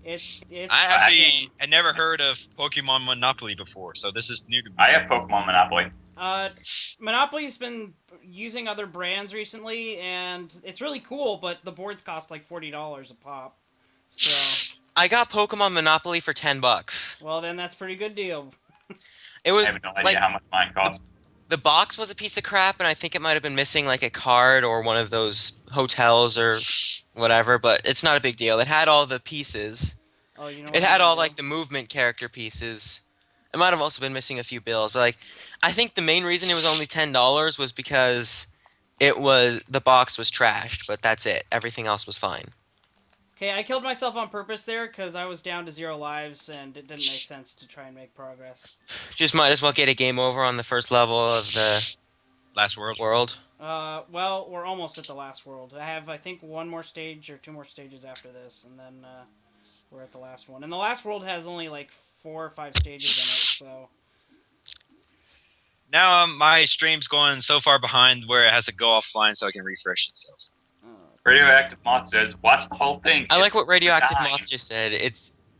It's I a actually game. had never heard of Pokemon Monopoly before, so this is new to me. I have Pokemon Monopoly. Monopoly's been using other brands recently, and it's really cool, but the boards cost like $40 a pop. So, I got Pokemon Monopoly for $10. well, then that's a pretty good deal. It I was have no idea like how much mine costs. the box was a piece of crap, and I think it might have been missing like a card or one of those hotels or whatever. But it's not a big deal. It had all the pieces. Oh, you know. It what had I'm all gonna like do? the movement character pieces. It might have also been missing a few bills, but like I think the main reason it was only $10 was because the box was trashed, but that's it. Everything else was fine. Okay, I killed myself on purpose there because I was down to 0 lives, and it didn't make sense to try and make progress. Just might as well get a game over on the first level of the Last World. world. Well, we're almost at the last world. I have, I think, 1 more stage or 2 more stages after this, and then we're at the last one. And the last world has only like 4 or 5 stages in it, so. Now my stream's going so far behind where it has to go offline so I can refresh itself. Radioactive Moth says, watch the whole thing. I like It's what Radioactive nine. Moth just said.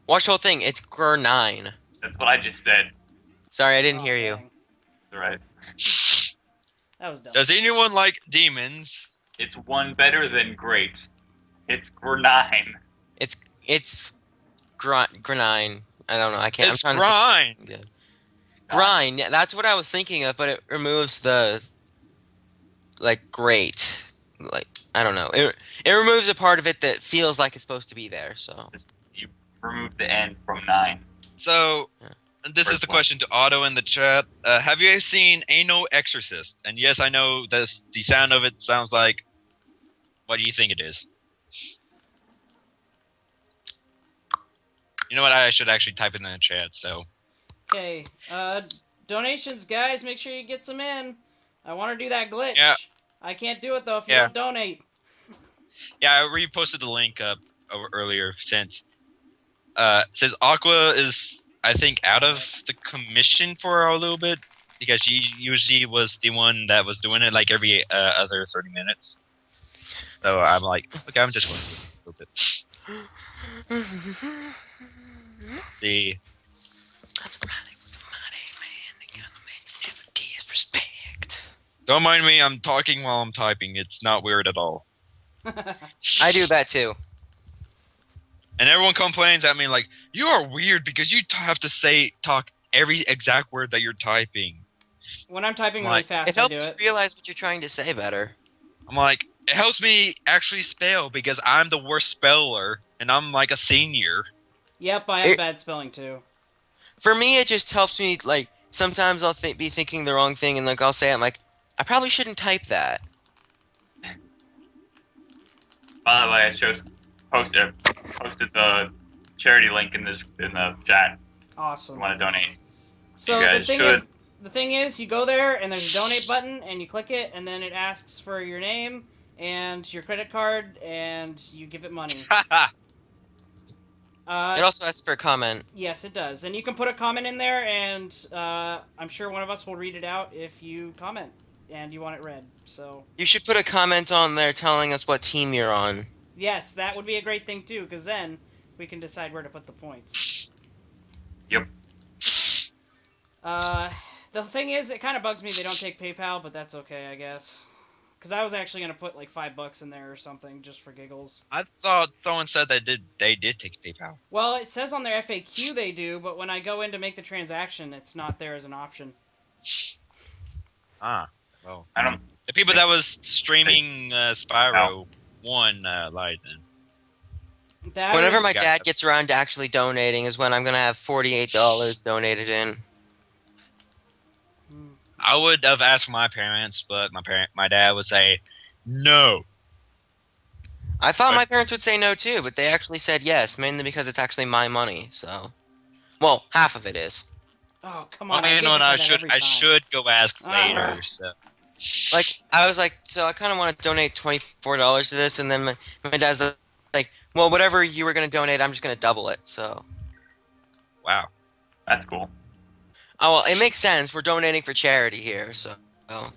Watch the whole thing. It's Gr 9. That's what I just said. Sorry, I didn't hear you. Dang. Right. That was dumb. Does anyone like demons? It's one better than great. It's Gr9. It's Gr 9. I don't know. I can't. It's I'm trying grind. to think of something good. Grind. Yeah, that's what I was thinking of, but it removes the like great. Like I don't know. It removes a part of it that feels like it's supposed to be there. So You remove the N from 9. So, Yeah. this is First the one. question to Otto in the chat. Have you seen Anal Exorcist? And yes, I know the sound of it sounds like. What do you think it is? You know what? I should actually type it in the chat. So, Okay, donations, guys, make sure you get some in. I want to do that glitch. Yeah. I can't do it, though, if you Yeah. don't donate. yeah, I reposted the link up earlier since. Says Aqua is, I think, out of the commission for a little bit because she usually was the one that was doing it like every other 30 minutes. So I'm like, okay, I'm just going to do it a little bit. See, don't mind me. I'm talking while I'm typing. It's not weird at all. I do that too. And everyone complains at me like, you are weird because you have to talk every exact word that you're typing. When I'm typing really Like, fast, It I helps do you it. realize what you're trying to say better. I'm like, it helps me actually spell because I'm the worst speller and I'm like a senior. Yep, I have It- bad spelling, too. For me, it just helps me. Like sometimes I'll be thinking the wrong thing, and like I'll say, I'm like, I probably shouldn't type that. By the way, I posted the charity link in the chat. If Awesome. you want to donate. So You the guys thing should. is, the thing is, you go there and there's a donate button and you click it and then it asks for your name and your credit card and you give it money. Haha. It also asks for a comment. Yes, it does, and you can put a comment in there and I'm sure one of us will read it out if you comment and you want it read. So You should put a comment on there telling us what team you're on. yes, that would be a great thing too, because then we can decide where to put the points. Yep. The thing is, it kind of bugs me they don't take PayPal, but that's okay, I guess. because I was actually gonna put like $5 in there or something just for giggles. I thought someone said they did take PayPal. Well, it says on their FAQ they do, but when I go in to make the transaction, it's not there as an option. Ah, well. I don't. The people that was streaming Spyro won lied then. That Whenever is- my Got dad it. gets around to actually donating is when I'm gonna have $48 donated in. Hmm. I would have asked my parents, but my dad would say no. I thought my parents would say no too, but they actually said yes, mainly because it's actually my money. So, well, half of it is. Oh, come Well, on! I you get know hit what? by I that should every time. go ask later. Ah. So. Like, I was like, so I kind of want to donate $24 to this, and then my dad's like, well, whatever you were gonna donate, I'm just gonna double it. So, Wow. That's cool. oh well, it makes sense. We're donating for charity here, so. Oh,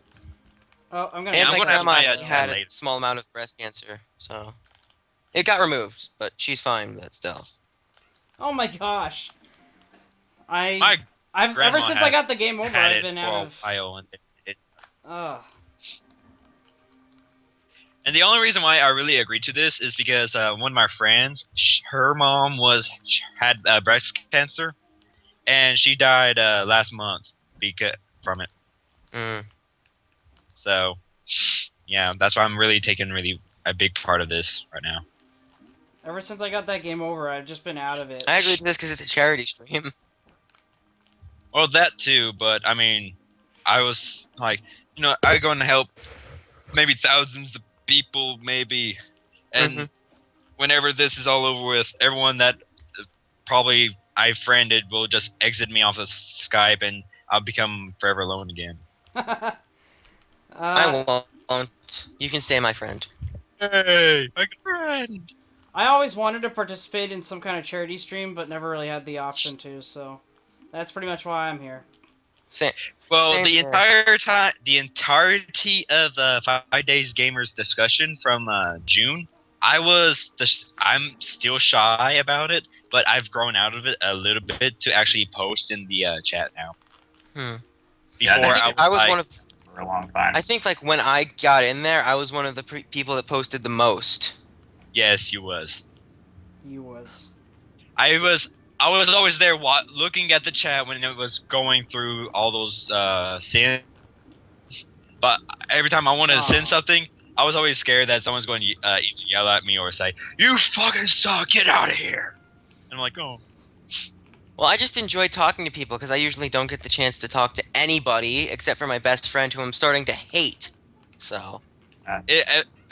I'm gonna. And I'm my gonna ask grandma my actually dad had a later. small amount of breast cancer, so it got removed, but she's fine. But still, Oh my gosh! My I've grandma ever since I had- got the game over, had I've it been for out a of. while, Ugh. and the only reason why I really agreed to this is because one of my friends, her mom had breast cancer, and she died last month from it. mm. So, yeah, that's why I'm really taking a big part of this right now. Ever since I got that game over, I've just been out of it. I agreed to this because it's a charity stream. Well, that too, but I mean, I was like, I'm going to help maybe thousands of people, maybe, and Mhm. whenever this is all over with, everyone that probably I friended will just exit me off of Skype, and I'll become forever alone again. I won't. You can stay my friend. Hey, my good friend. I always wanted to participate in some kind of charity stream, but never really had the option to, so that's pretty much why I'm here. Same. Well, Same the here. entirety of the 5DayGamers discussion from June, I'm still shy about it, but I've grown out of it a little bit to actually post in the chat now. Hmm. Yeah, Before I think I was like, one of. For a long time. I think like when I got in there, I was one of the people that posted the most. yes, you was. You was. I was always there looking at the chat when it was going through all those sins. But every time I wanted to send Aw. something, I was always scared that someone's going to either yell at me or say, "You fucking suck! Get out of here!" And I'm like, "Oh." Well, I just enjoy talking to people because I usually don't get the chance to talk to anybody except for my best friend, who I'm starting to hate. So I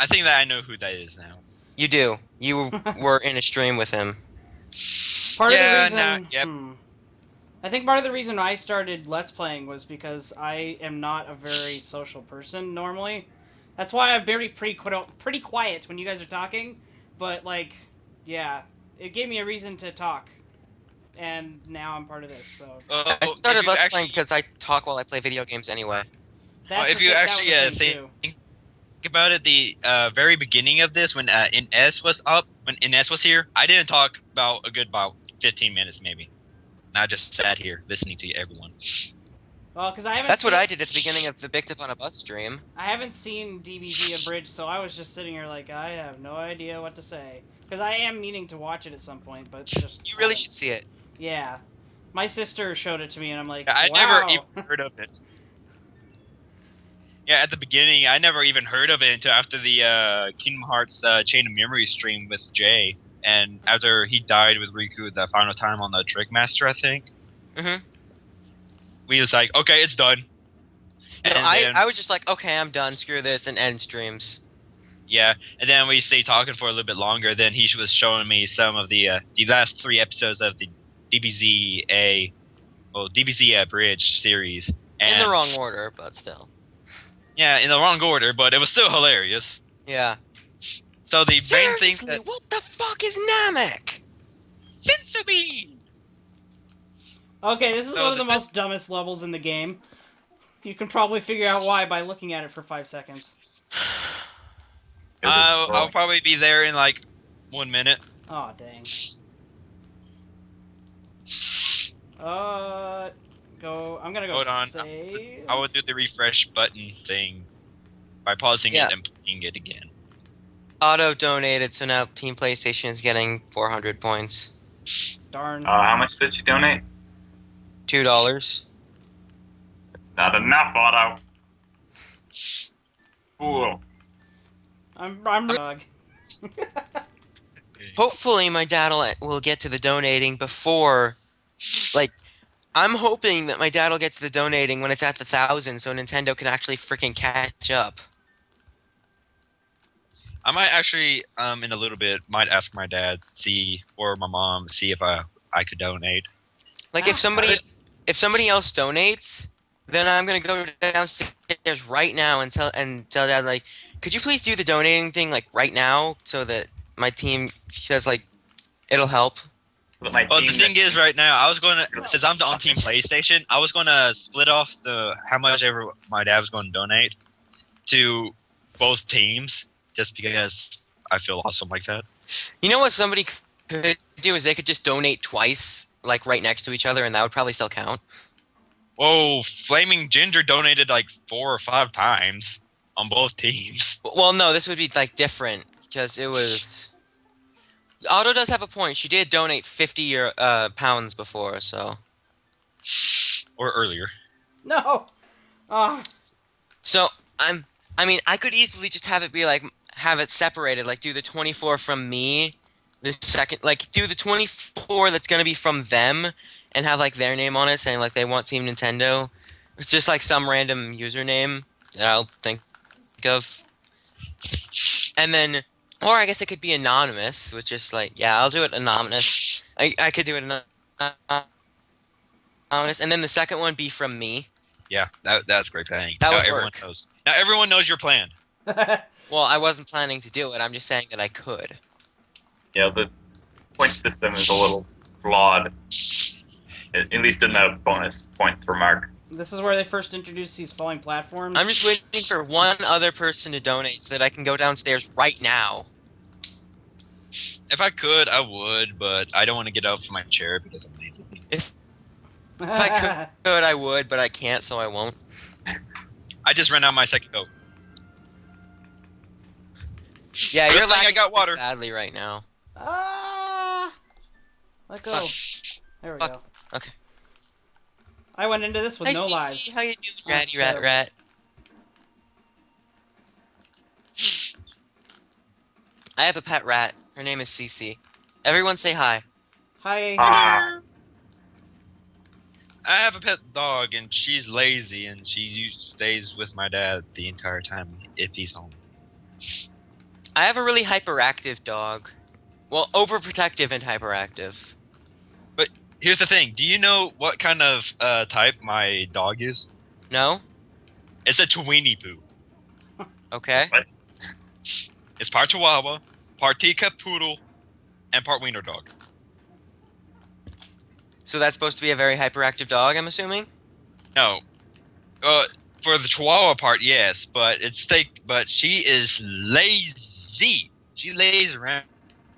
think that I know who that is now. you do. You were in a stream with him. Part of the Yeah, reason. nah, yep. I think part of the reason I started Let's Playing was because I am not a very social person normally. That's why I'm pretty quiet when you guys are talking. But like, yeah, it gave me a reason to talk, and now I'm part of this. So I started Let's Playing because I talk while I play video games anyway. that's if you that actually was a thing think too. about it, the very beginning of this, when Ines was up, when Ines was here, I didn't talk about 15 minutes maybe. And I just sat here listening to everyone. Well, because I haven't. That's what seen- I did at the beginning of the Picked Up on a Bus stream. I haven't seen DBZ abridged, so I was just sitting here like I have no idea what to say. Because I am meaning to watch it at some point, but just You really haven't. should see it. Yeah, my sister showed it to me, and I'm like, I wow. never even heard of it. Yeah, at the beginning, I never even heard of it until after the Kingdom Hearts Chain of Memory stream with Jay. And after he died with Riku the final time on the Trickmaster, I think. Mhm. We was like, okay, it's done. You know, And then, I was just like, okay, I'm done. Screw this, and end streams. yeah, and then we stayed talking for a little bit longer. Then he was showing me some of the last 3 episodes of the DBZ Bridge series. And, In the wrong order, but still. Yeah, in the wrong order, but it was still hilarious. Yeah. So the main Seriously, thing that what the fuck is Namek? Sensui. Okay, this is So one of the this is- most dumbest levels in the game. You can probably figure out why by looking at it for 5 seconds. I'll probably be there in like 1 minute. Oh dang. Go. I'm gonna go Hold on. save. I will do the refresh button thing. by pausing Yeah. it and playing it again. Auto donated, so now Team PlayStation is getting 400 points. Darn. How much did you donate? $2. Not enough, Auto. Fool. I'm dog. Hopefully, my dad will get to the donating before, like, I'm hoping that my dad will get to the donating when it's at the 1,000, so Nintendo can actually freaking catch up. I might actually, in a little bit, might ask my dad, or my mom, see if I could donate. Like, if somebody else donates, then I'm gonna go downstairs right now and tell dad, like, could you please do the donating thing, like, right now, so that my team, because, like, it'll help. But my Well, team the thing is, right now, I was gonna, since I'm on Team PlayStation, I was gonna split off how much ever my dad was gonna donate to both teams, just because I feel awesome like that. You know what somebody could do is they could just donate twice, like, right next to each other, and that would probably still count. Whoa, Flaming Ginger donated like 4 or 5 times on both teams. Well, no, this would be, like, different, because it was... Otto does have a point. She did donate 50 pounds before, so... Or earlier. No. So, I mean, I could easily just have it be, like, have it separated, like, do the 24 from me, the second... Like, do the 24 that's gonna be from them, and have, like, their name on it, saying, like, they want Team Nintendo. It's just, like, some random username that I'll think of. And then... Or I guess it could be anonymous, which is like, yeah, I'll do it anonymous. I could do it anonymous, and then the second one be from me. Yeah, that's great planning. That now would everyone work. knows. Now everyone knows your plan. Well, I wasn't planning to do it. I'm just saying that I could. Yeah, the point system is a little flawed. At least in the bonus points for Mark. This is where they first introduced these falling platforms. I'm just waiting for one other person to donate so that I can go downstairs right now. If I could, I would, but I don't want to get up from my chair because I'm lazy. If I could, I would, but I can't, so I won't. I just ran out my second coat. Yeah, Good you're thing I lagging got water. badly right now. Let go. There we Fuck. go. Okay. I went into this with Hi, no Cece. lives. How you doing, That's ratty rat terrible. rat? I have a pet rat. Her name is Cece. Everyone say hi. Hi. Ah, I have a pet dog, and she's lazy, and she stays with my dad the entire time if he's home. I have a really hyperactive dog. Well, overprotective and hyperactive. Here's the thing. Do you know what kind of type my dog is? No? It's a Tweenie Poo. Okay. It's part Chihuahua, part teacup poodle, and part wiener dog. So that's supposed to be a very hyperactive dog, I'm assuming? No. For the Chihuahua part, yes, but but she is lazy. She lays around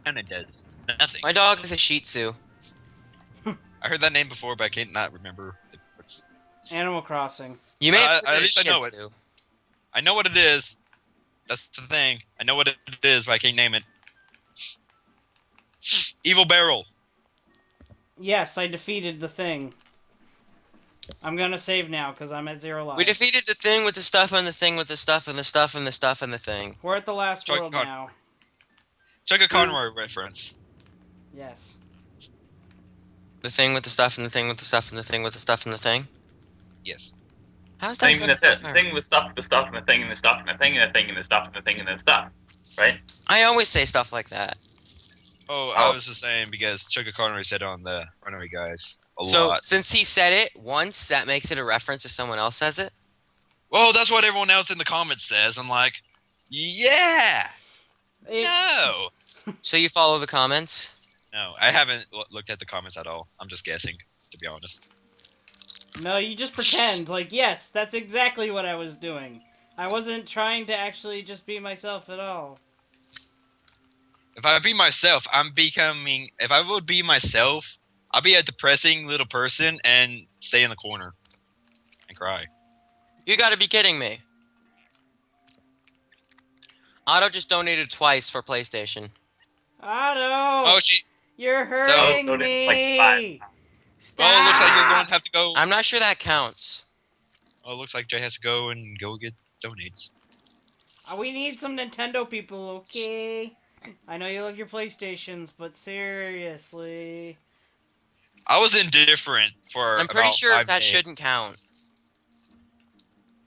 and does nothing. My dog is a Shih Tzu. I heard that name before, but I can't not remember the words. Animal Crossing. You may have At heard least of I know Shih it. Tzu. I know what it is. That's the thing. I know what it is, but I can't name it. Evil Barrel. Yes, I defeated the thing. I'm gonna save now because I'm at 0 lives. We defeated the thing with the stuff and the thing with the stuff and the stuff and the stuff and the thing. We're at the last Chuck world Con- now. Check a Conroy reference. Yes. The thing with the stuff and the thing with the stuff and the thing with the stuff and the thing? Yes. How's that thing, the thing with stuff, the stuff, and the thing, and the stuff, and the thing, and the thing, and the stuff, and the thing, and the stuff. Right? I always say stuff like that. Oh, I was just saying because Chuck Conroy said it on the Runaway Guys a So, lot. since he said it once, that makes it a reference if someone else says it? Well, that's what everyone else in the comments says. I'm like, yeah. No. So you follow the comments? No, I haven't looked at the comments at all. I'm just guessing, to be honest. No, you just pretend. Like, yes, that's exactly what I was doing. I wasn't trying to actually just be myself at all. If I be myself, I'm becoming. If I would be myself, I'll be a depressing little person and stay in the corner and cry. You gotta be kidding me. Otto just donated twice for PlayStation. Otto, Oh, you're hurting So did, me. like, 5 Stop. well, it looks like you're going to have to go. I'm not sure that counts. Oh, it looks like Jay has to go and go get donates. We need some Nintendo people, okay? I know you love your PlayStations, but seriously. I was indifferent for I'm pretty about sure 5 that days. shouldn't count.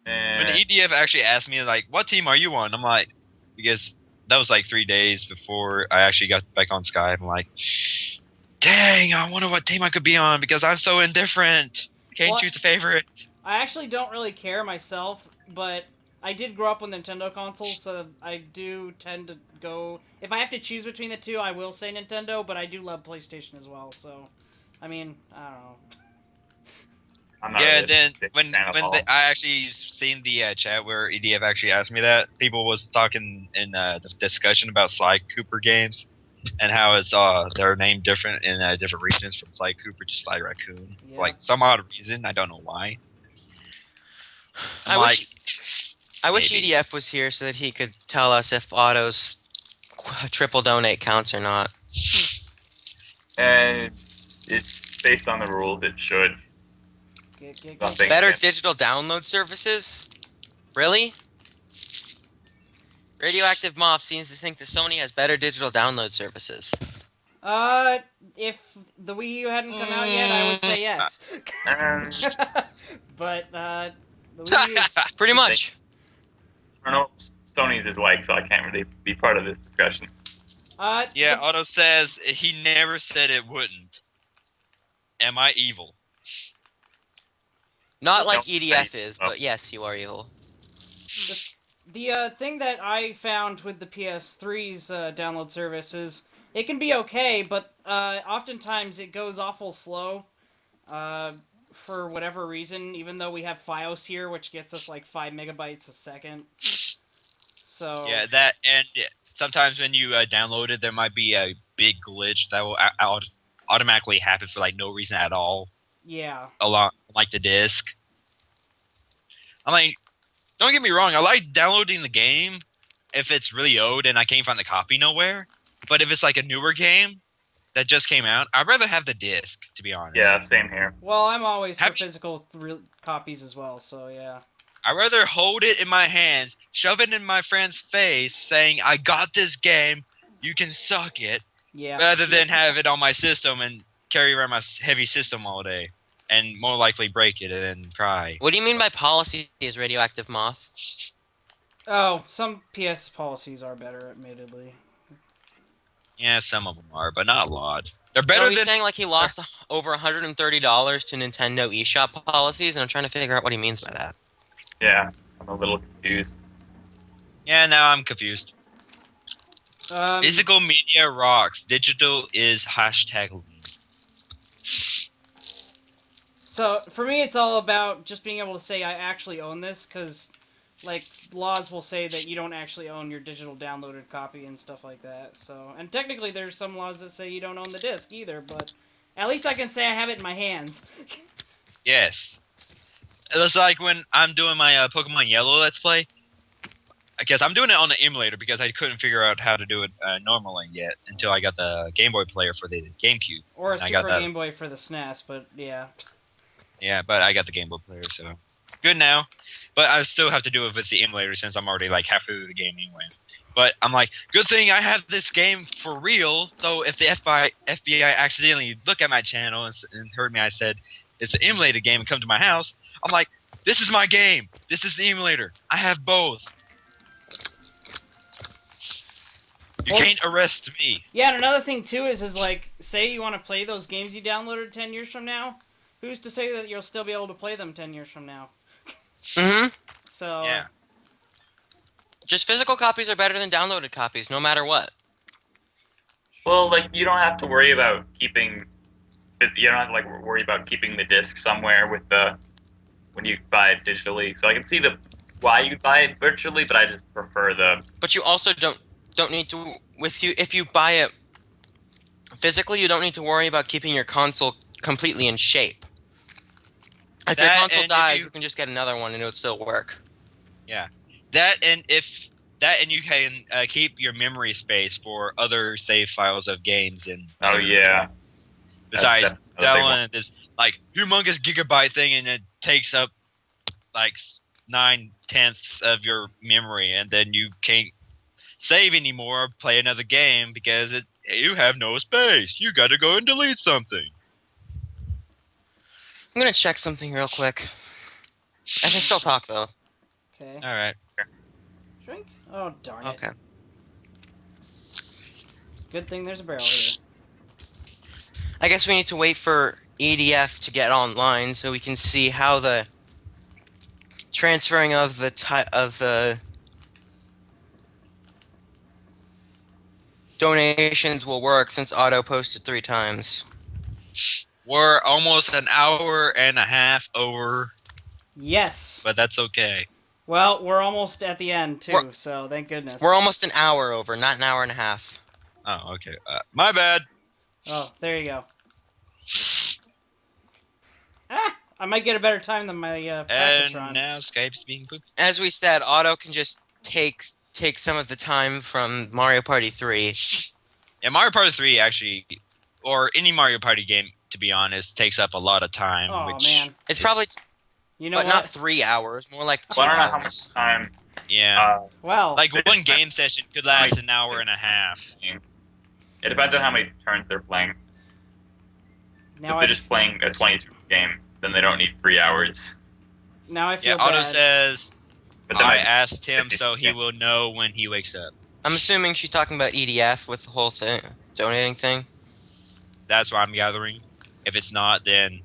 When the EDF actually asked me, like, what team are you on? I'm like, because that was like 3 days before I actually got back on Skype. I'm like, dang, I wonder what team I could be on because I'm so indifferent. Can't What? choose a favorite. I actually don't really care myself, but I did grow up with Nintendo consoles, so I do tend to go... If I have to choose between the two, I will say Nintendo, but I do love PlayStation as well, so... I mean, I don't know. I'm not Yeah, really a then big when fan of all. I actually seen the chat where EDF actually asked me that, people was talking in the discussion about Sly Cooper games and how it's they're named different in different regions from Sly Cooper to Sly Raccoon. Yep. Like some odd reason, I don't know why. I I'm wish maybe. EDF was here so that he could tell us if Otto's triple donate counts or not. And it's based on the rules. It should. Something. Better Yeah. digital download services? Really? Radioactive Moth seems to think that Sony has better digital download services. If the Wii U hadn't come out yet, I would say yes. But, the Wii U... Pretty much. I don't know what Sony's is like, so I can't really be part of this discussion. Yeah, Otto says he never said it wouldn't. Am I evil? Not like Don't say EDF it. is, but yes, you are evil. The thing that I found with the PS3's download service is it can be okay, but oftentimes it goes awful slow for whatever reason, even though we have FiOS here, which gets us like 5 megabytes a second. So Yeah, that and sometimes when you download it, there might be a big glitch that will automatically happen for like no reason at all. yeah. A lot like the disc. I'm like, don't get me wrong, I like downloading the game if it's really old and I can't find the copy nowhere. But if it's like a newer game that just came out, I'd rather have the disc, to be honest. Yeah, same here. Well, I'm always for Have you- physical copies as well, so yeah. I'd rather hold it in my hands, shove it in my friend's face, saying, I got this game, you can suck it, Yeah. rather than have it on my system and carry around my heavy system all day. And more likely break it and then cry. What do you mean by policy is Radioactive Moth? Oh, some PS policies are better, admittedly. Yeah, some of them are, but not a lot. They're No, better he's than... saying like he lost over $130 to Nintendo eShop policies, and I'm trying to figure out what he means by that. Yeah, I'm a little confused. Yeah, now I'm confused. Um, Physical media rocks. Digital is #. So, for me, it's all about just being able to say I actually own this, because, like, laws will say that you don't actually own your digital downloaded copy and stuff like that, so... And technically, there's some laws that say you don't own the disc, either, but at least I can say I have it in my hands. Yes. It's like when I'm doing my Pokemon Yellow Let's Play. Because I'm doing it on the emulator because I couldn't figure out how to do it normally yet until I got the Game Boy player for the GameCube. Or a And I got Super that. Game Boy for the SNES, but yeah. Yeah, but I got the Game Boy player, so good now. But I still have to do it with the emulator since I'm already like halfway through the game anyway. But I'm like, good thing I have this game for real. So if the FBI accidentally look at my channel and heard me, I said it's an emulated game and come to my house. I'm like, this is my game. This is the emulator. I have both. You Well- can't arrest me. Yeah, and another thing, too, is like, say you want to play those games you downloaded 10 years from now, who's to say that you'll still be able to play them 10 years from now? Mm-hmm. So... Yeah. Just physical copies are better than downloaded copies, no matter what. Well, like, you don't have to worry about keeping... You don't have to, like, worry about keeping the disc somewhere with the... When you buy it digitally. So I can see why you buy it virtually, but I just prefer the... But you also don't need to... If you buy it physically, you don't need to worry about keeping your console completely in shape. If your That, console and if dies, you- you can just get another one and it would still work. That and if That and you can keep your memory space for other save files of games and. Oh yeah. Besides That's a big one. this like humongous gigabyte thing, and it takes up like 9/10 of your memory, and then you can't save anymore, or play another game because you have no space. You got to go and delete something. I'm gonna check something real quick. I can still talk though. Okay. All right. Drink? Oh, darn it. Okay. Good thing there's a barrel here. I guess we need to wait for EDF to get online so we can see how the transferring of the donations will work, since Otto posted 3 times. We're almost an hour and a half over, Yes. but that's okay. Well, we're almost at the end, too, We're- so thank goodness. We're almost an hour over, not an hour and a half. Oh, okay. My bad. Oh, there you go. Ah! I might get a better time than my practice And run. now Skype's being pooped. As we said, Otto can just take some of the time from Mario Party 3. Yeah, Mario Party 3 actually, or any Mario Party game, to be honest, takes up a lot of time. Oh, which man. It's probably, You know but what? not 3 hours, more like 2 Well, I don't know how hours. much time. Yeah. Well, Like one game session could last an hour and a half. It depends on how many turns they're playing. now If they're just playing a 22 game, then they don't need 3 hours. now I feel Yeah, Otto bad. says But then I asked him 50, so he yeah. will know when he wakes up. I'm assuming she's talking about EDF with the whole thing, donating thing. That's what I'm gathering. If it's not, then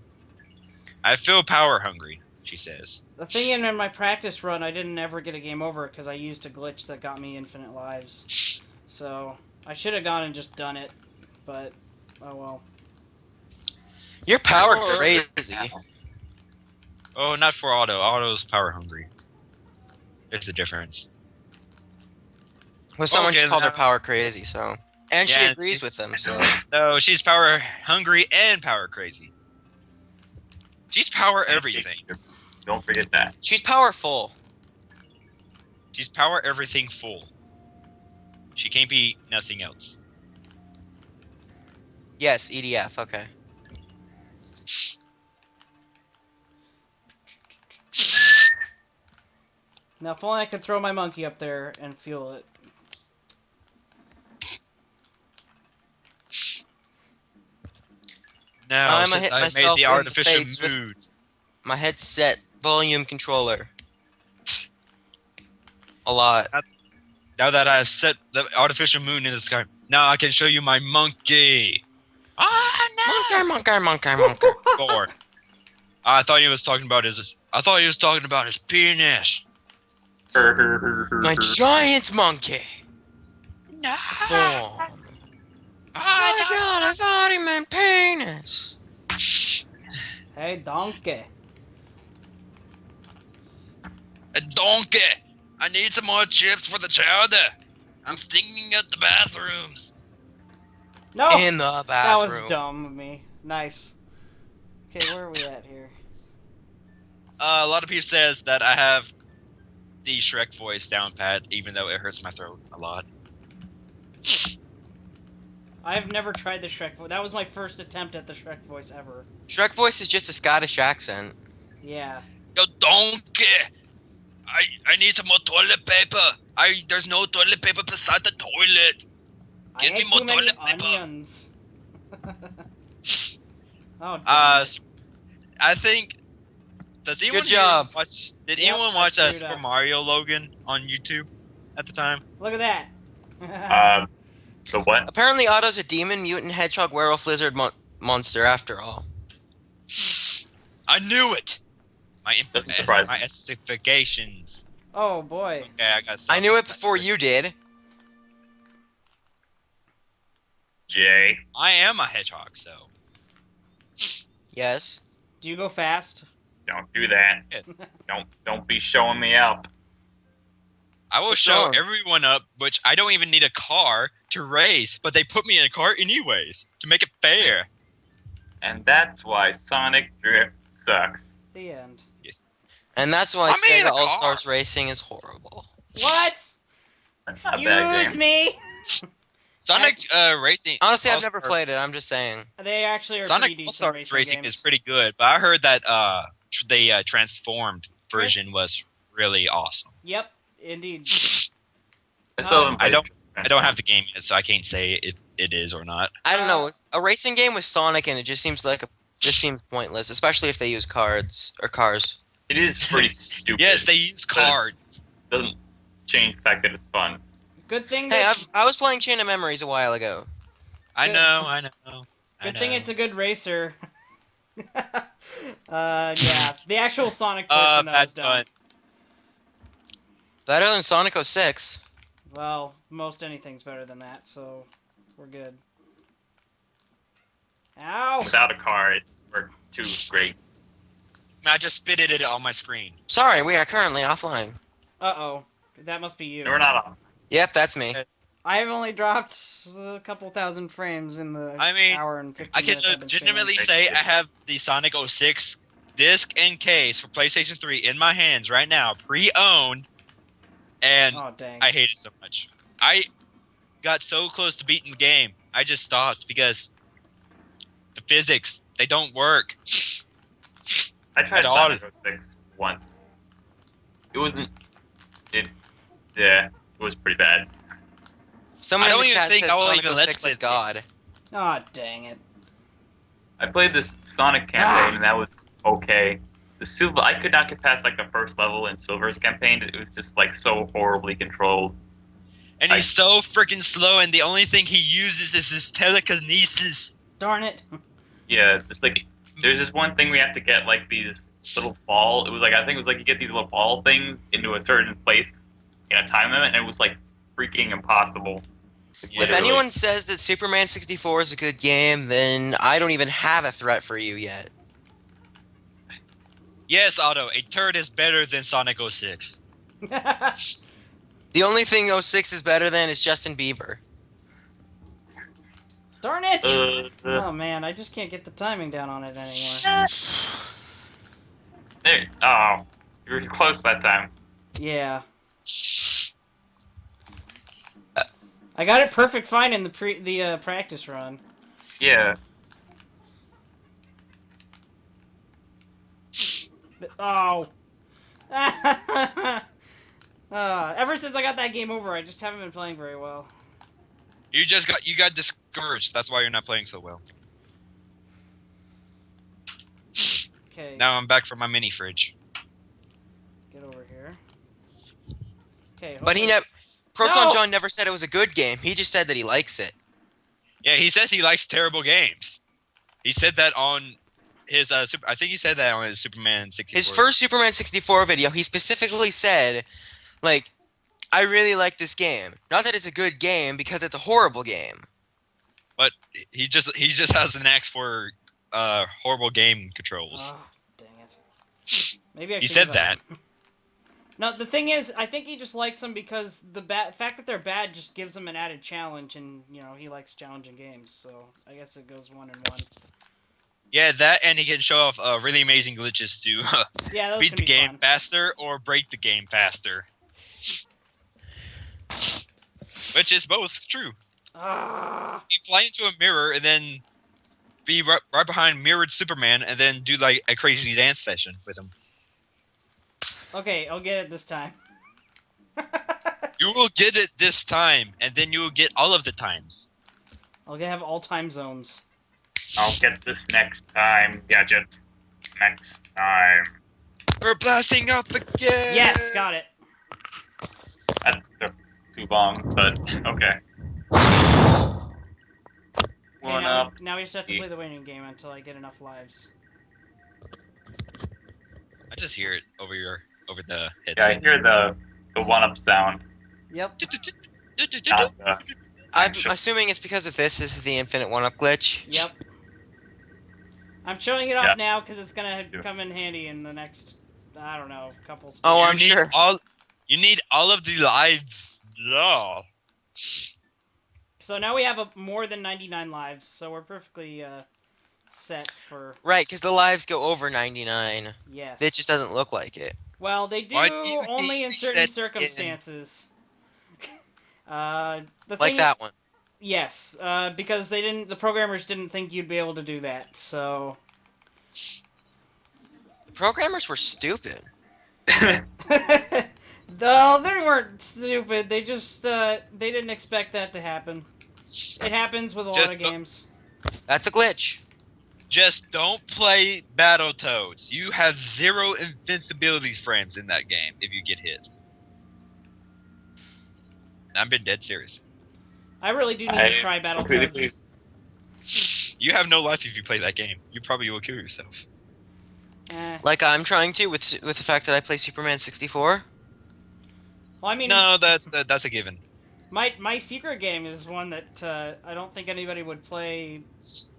I feel power hungry, she says. The thing in my practice run, I didn't ever get a game over because I used a glitch that got me infinite lives. So, I should have gone and just done it, but, oh well. You're power Or- crazy. Oh, not for Otto. Otto's power hungry. There's a difference. Well, someone Okay, just called her now- power crazy, so. And she Yeah, agrees with him, so. No, she's power hungry and power crazy. She's power everything. Don't forget that. She's powerful. She's power everything full. She can't be nothing else. Yes, EDF, okay. Now, if only I could throw my monkey up there and fuel it. Now, I'ma since hit I made myself the in the artificial face with- mood. My headset volume controller. A lot. Now that I've set the artificial moon in the sky, now I can show you my monkey. Ah, no! Monkey. Four. I thought he was talking about his. I thought he was talking about his penis. My giant monkey. No. Form. Oh my god, I thought he meant penis. Hey, donkey. A donkey. I need some more chips for the chowder. I'm stinking at the bathrooms. No! In the bathroom. That was dumb of me. Nice. Okay, where are we at here? A lot of people says that I have the Shrek voice down pat, even though it hurts my throat a lot. I've never tried the Shrek voice. That was my first attempt at the Shrek voice ever. Shrek voice is just a Scottish accent. Yeah. Yo, donkey! I need some more toilet paper. There's no toilet paper beside the toilet. I Give me ate more too many toilet paper. onions. Oh, damn it. I think. Does anyone Good job. Watch, did Yep, anyone I watch screwed Super up. Mario Logan on YouTube at the time? Look at that. So what? Apparently Otto's a demon, mutant, hedgehog, werewolf, lizard monster after all. I knew it. Doesn't surprise My me. specifications. Oh, boy. Okay, I got. I knew it before you did. Jay. I am a hedgehog, so Yes. Do you go fast? Don't do that. yes. Don't be showing me up. I will What's show wrong? everyone up, which I don't even need a car to race, but they put me in a car anyways to make it fair. And that's why Sonic Drift sucks. The end. And that's why I'm in Sega a car. All-Stars Racing is horrible. What? That's not a bad Excuse game. me. Sonic Racing. Honestly, I've never All-Star- played it. I'm just saying. They actually are Sonic pretty decent All-Star racing Racing games. is pretty good, but I heard that the transformed version was really awesome. Yep, indeed. I still haven't I played don't have the game yet, so I can't say if it is or not. I don't know. It's a racing game with Sonic, and it just seems pointless, especially if they use cards or cars. It is pretty stupid. Yes, they use cards. Doesn't change the fact that it's fun. Good thing. Hey, That, I was playing Chain of Memories a while ago. I Good. know. I good know. thing it's a good racer. Yeah, the actual Sonic portion that was bad done. fun. Better than Sonic 06. Well, most anything's better than that, so we're good. Ow! Without a car, it worked too great. I just spitted it on my screen. Sorry, we are currently offline. Uh-oh. That must be you. No, we're not on. Yep, that's me. I've only dropped a couple thousand frames in the I mean, hour and 15 I can minutes I've been streaming. legitimately say I have the Sonic 06 disc and case for PlayStation 3 in my hands right now, pre-owned, and Oh, dang. I hate it so much. I got so close to beating the game, I just stopped because the physics, they don't work. I tried At all. Sonic 06 once. It wasn't. Yeah, it was pretty bad. Someone I in don't the even chat think says I will Sonic even let's 06 play is this game. God. Oh, dang it. I played this Sonic campaign and that was okay. The Silver, I could not get past like the first level in Silver's campaign. It was just like so horribly controlled. And he's so freaking slow, and the only thing he uses is his telekinesis. Darn it. Yeah, just like there's this one thing we have to get like these little ball. It was like I think it was like you get these little ball things into a certain place in a time limit, and it was like freaking impossible. If Literally. anyone says that Superman 64 is a good game, then I don't even have a threat for you yet. Yes, Otto, a turd is better than Sonic 06. The only thing 06 is better than is Justin Bieber. Darn it! Uh, Oh, man, I just can't get the timing down on it anymore. there, oh, you were close that time. Yeah. I got it perfect fine in the practice run. Yeah. Oh. Ever since I got that game over, I just haven't been playing very well. You got discouraged. That's why you're not playing so well. Okay, Now I'm back for my mini fridge. get over here. Okay, But he hopefully- never. Proton No! John never said it was a good game. He just said that he likes it. Yeah, he says he likes terrible games. He said that on his I think he said that on his Superman 64. His first Superman 64 video, he specifically said, like, I really like this game. Not that it's a good game, because it's a horrible game. But he just has an axe for horrible game controls. Oh, dang it. Maybe I He should said give that. up. No, the thing is, I think he just likes them because the fact that they're bad just gives him an added challenge, and, you know, he likes challenging games, so I guess it goes 1 and 1. Yeah, that, and he can show off really amazing glitches to Yeah, that was beat gonna the be game fun. faster or break the game faster. Which is both true. Ah, You fly into a mirror and then be right behind mirrored Superman and then do like a crazy dance session with him. okay, I'll get it this time. You will get it this time, and then you will get all of the times. I'll have all time zones. I'll get this next time, Gadget. Next time. We're blasting up again! Yes, got it. That took too long, but okay. Okay, One now, up. now we just have to play the winning game until I get enough lives. I just hear it over the Yeah, I headset. hear the one-up sound. Yep. Not the I'm Sure. assuming it's because of this. This is the infinite one-up glitch. Yep. I'm showing it off Yeah. now because it's gonna Yeah. come in handy in the next, I don't know, couple. Oh, You I'm need sure. You need all of the lives. No. So now we have more than 99 lives, so we're perfectly set for Right, because the lives go over 99. yes. It just doesn't look like it. Well, they do Why do you only hate in certain reset in- circumstances. The Like thing, that one. yes, because the programmers didn't think you'd be able to do that, so. The programmers were stupid. No, they weren't stupid. They just, they didn't expect that to happen. It happens with a lot Just of don't- games. That's a glitch. Just don't play Battletoads. You have 0 invincibility frames in that game if you get hit. I'm being dead serious. I really do need to try completely- Battletoads. You have no life if you play that game. You probably will kill yourself. Like I'm trying to with the fact that I play Superman 64. Well, I mean, No, that's a given. my secret game is one that I don't think anybody would play,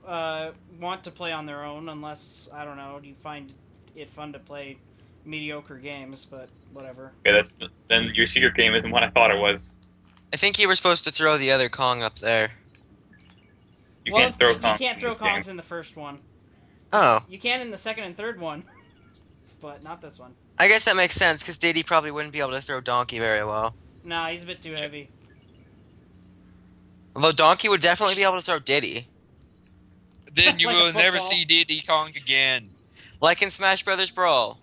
want to play on their own unless, I don't know, you find it fun to play mediocre games, but whatever. Okay, then your secret game isn't what I thought it was. I think you were supposed to throw the other Kong up there. You Well, can't throw you Kongs can't in throw this game. Kongs in the first one. Oh, You can in the second and third one, but not this one. I guess that makes sense because Diddy probably wouldn't be able to throw Donkey very well. Nah, he's a bit too heavy. Although Donkey would definitely be able to throw Diddy, Then you Like a will never football. see Diddy Kong again. like in Smash Brothers Brawl.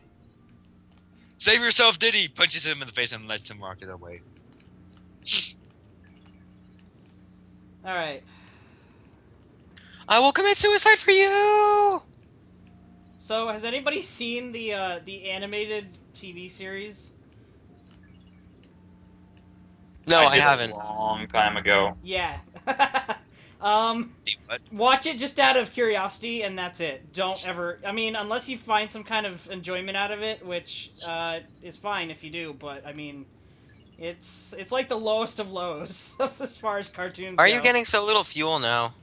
Save yourself, Diddy! Punches him in the face and lets him rocket away. Alright. I will commit suicide for you. So, has anybody seen the animated TV series? No, I did haven't. A long time ago. Yeah. Hey, what? Watch it just out of curiosity, and that's it. Don't ever... I mean, unless you find some kind of enjoyment out of it, which is fine if you do, but, I mean... It's like the lowest of lows, as far as cartoons Are go. you getting so little fuel now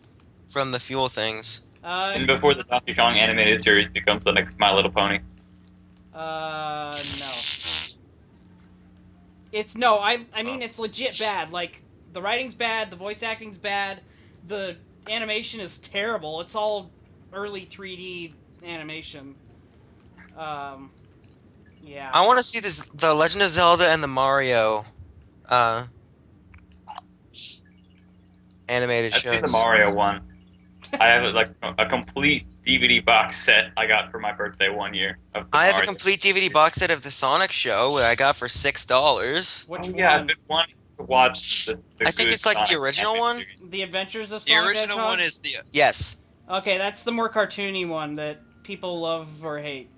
from the fuel things? And before the Donkey Kong animated series becomes the next My Little Pony. No. It's no, I mean it's legit bad. Like the writing's bad, the voice acting's bad, the animation is terrible. It's all early 3D animation. Yeah. I want to see the Legend of Zelda and the Mario animated I've shows. seen the Mario one. I have like a complete DVD box set I got for my birthday one year. Of the I have a Mario. complete DVD box set of the Sonic show that I got for $6. Which Oh, one? yeah, I've been wanting to watch the I think good it's like the Sonic original animated one? series. The Adventures of The Sonic original Hedgehog? one is the... Yes. Okay, that's the more cartoony one that people love or hate.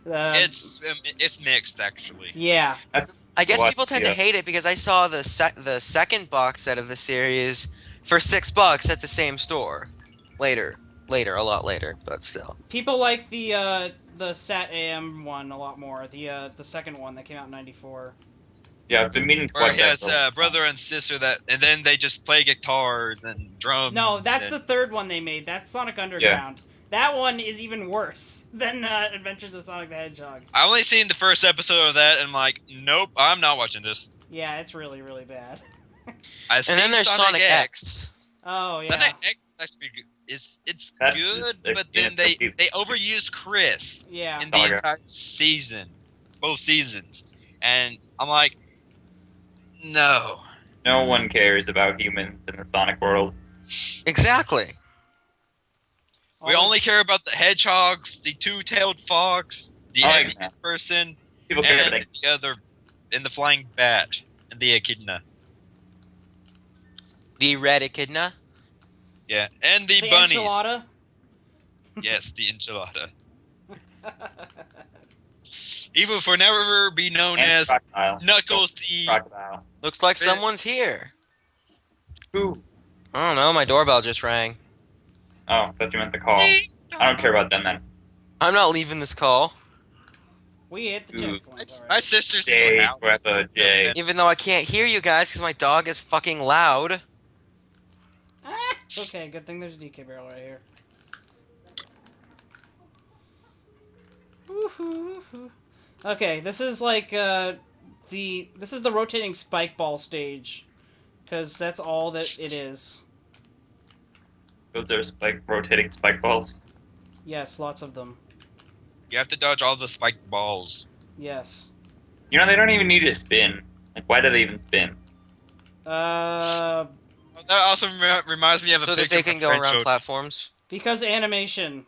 It's mixed, actually. Yeah. I guess What? people tend to Yeah. hate it because I saw the second box set of the series for $6 at the same store. Later, a lot later, but still. People like the Sat AM one a lot more. The second one that came out in '94. Yeah, I've been meaning to Where watch he has that. brother and sister and then they just play guitars and drums. No, that's the and, third one they made. That's Sonic Underground. That one is even worse than Adventures of Sonic the Hedgehog. I only seen the first episode of that and I'm like, nope, I'm not watching this. Yeah, it's really, really bad. I've And then seen there's Sonic X. X. Oh, yeah. Sonic X is actually good. It's That's good, just- but yeah, then they it's- overuse Chris Yeah. in the Saga. entire season, both seasons, and I'm like, no. No one cares about humans in the Sonic world. Exactly. We only care about the hedgehogs, the two-tailed fox, the I like egg that. person, People care and about the other, and the flying bat, and the echidna. The red echidna. Yeah, and the, the bunnies. enchilada. Yes, the enchilada. Evil for never be known And as crocodile. Knuckles the... Crocodile. Looks like Red- someone's here. Who? I don't know, my doorbell just rang. Oh, I thought you meant the call. I don't care about them then. I'm not leaving this call. We hit the Ooh. checkpoint. My sister's in J, the house. Grandpa J. Even though I can't hear you guys because my dog is fucking loud. Okay, good thing there's a DK barrel right here. Woohoo. Okay, this is like this is the rotating spike ball stage, because that's all that it is. Those are like rotating spike balls. Yes, lots of them. You have to dodge all the spiked balls. Yes. You know, they don't even need to spin. Like, why do they even spin? Uh, That also reminds me of a So that picture they my can go friend around showed. platforms. because animation.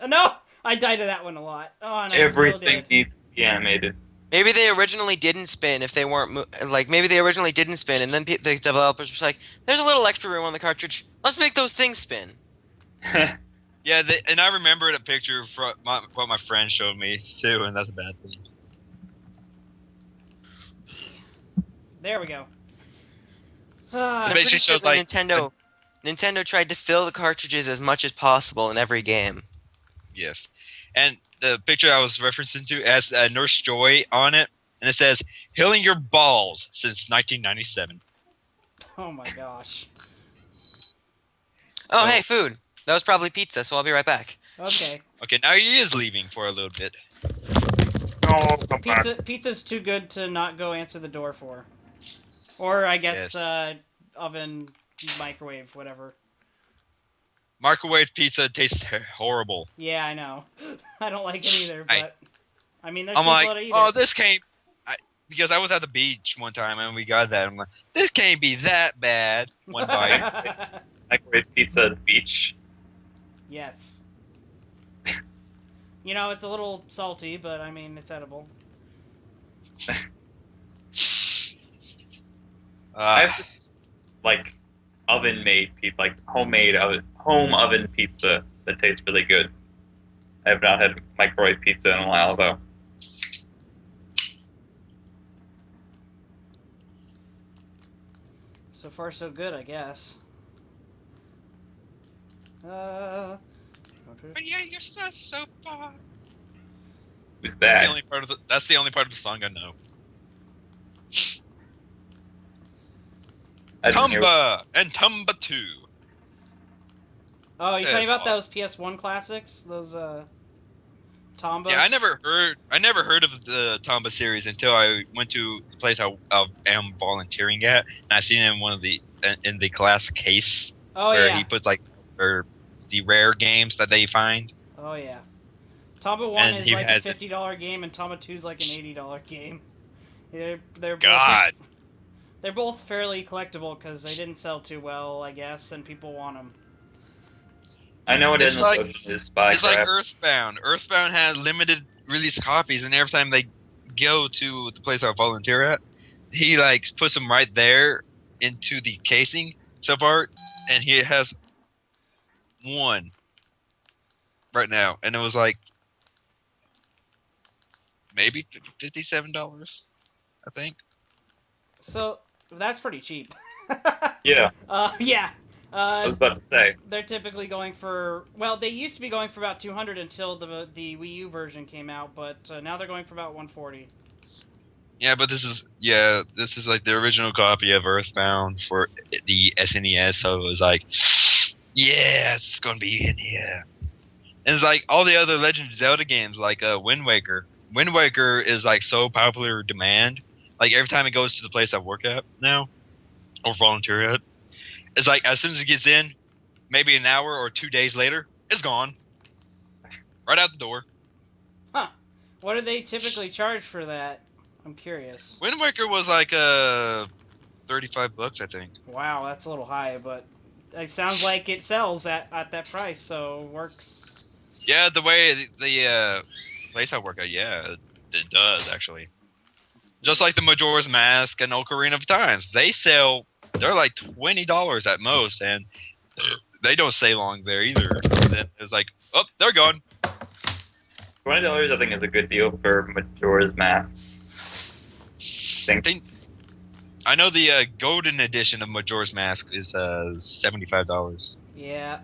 No, I died to that one a lot. Oh, and I still Everything did. needs to be animated. Maybe they originally didn't spin if they weren't like maybe they originally didn't spin and then the developers were like, "There's a little extra room on the cartridge. Let's make those things spin." Yeah, and I remember a picture from what my friend showed me too, and that's a bad thing. There we go. So Ah, I'm basically pretty sure shows that like Nintendo tried to fill the cartridges as much as possible in every game. yes, and the picture I was referencing to has Nurse Joy on it, and it says "Healing your balls since 1997." oh my gosh. Oh, So hey, food. That was probably pizza, so I'll be right back. Okay. okay, now he is leaving for a little bit. No, come back. Pizza's too good to not go answer the door for. Or I guess Yes. oven, microwave, whatever. Microwave pizza tastes horrible. Yeah, I know. I don't like it either, I- but I mean, there's I'm people like, that eat oh, it. this can't. Because I was at the beach one time and we got that. I'm like, this can't be that bad. One bite. Microwave pizza at the beach. Yes. You know, it's a little salty, but I mean, it's edible. I have this like oven-made pizza, like home oven pizza that tastes really good. I have not had microwave pizza in a while though. So far, so good, I guess. But yeah, you're so far. Who's That's the that? only part of that's the only part of the song I know. I didn't hear. Tumba and Tumba 2. Oh, you Yeah, talking it's about all- those PS1 classics? Those Tomba? Yeah, I never heard of the Tomba series until I went to the place I am volunteering at, and I seen it in one of the in the class case Oh where yeah. he puts like the rare games that they find. Oh yeah. Tomba 1 And is he like a has it. $50 game, and Tomba 2 is like an $80 game. They're God. both they're both fairly collectible because they didn't sell too well, I guess, and people want them. I know what It's in like- the ocean is Spycraft. It's like Earthbound. Earthbound has limited release copies, and every time they go to the place I volunteer at, he like puts them right there into the casing so far, and he has one right now, and it was like maybe $57, I think. So that's pretty cheap. Yeah, Yeah. I was about to say. They're typically going for, well, they used to be going for about 200 until the Wii U version came out, but now they're going for about 140. Yeah, but this is like the original copy of Earthbound for the SNES, so it was like, yeah, it's gonna be in here. And it's like all the other Legend of Zelda games, like Wind Waker. Wind Waker is like so popular demand. Like every time it goes to the place I work at now, or volunteer at, it's like as soon as it gets in, maybe an hour or 2 days later, it's gone. Right out the door. Huh. What do they typically charge for that? I'm curious. Wind Waker was like $35, I think. Wow, that's a little high, but it sounds like it sells at that price, so works. Yeah, the way the place I work at, yeah, it does actually. Just like the Majora's Mask and Ocarina of Times, they're like $20 at most, and they don't stay long there either. And then it's like, oh, they're gone. $20 I think is a good deal for Majora's Mask. I know the golden edition of Majora's Mask is $75. Yeah.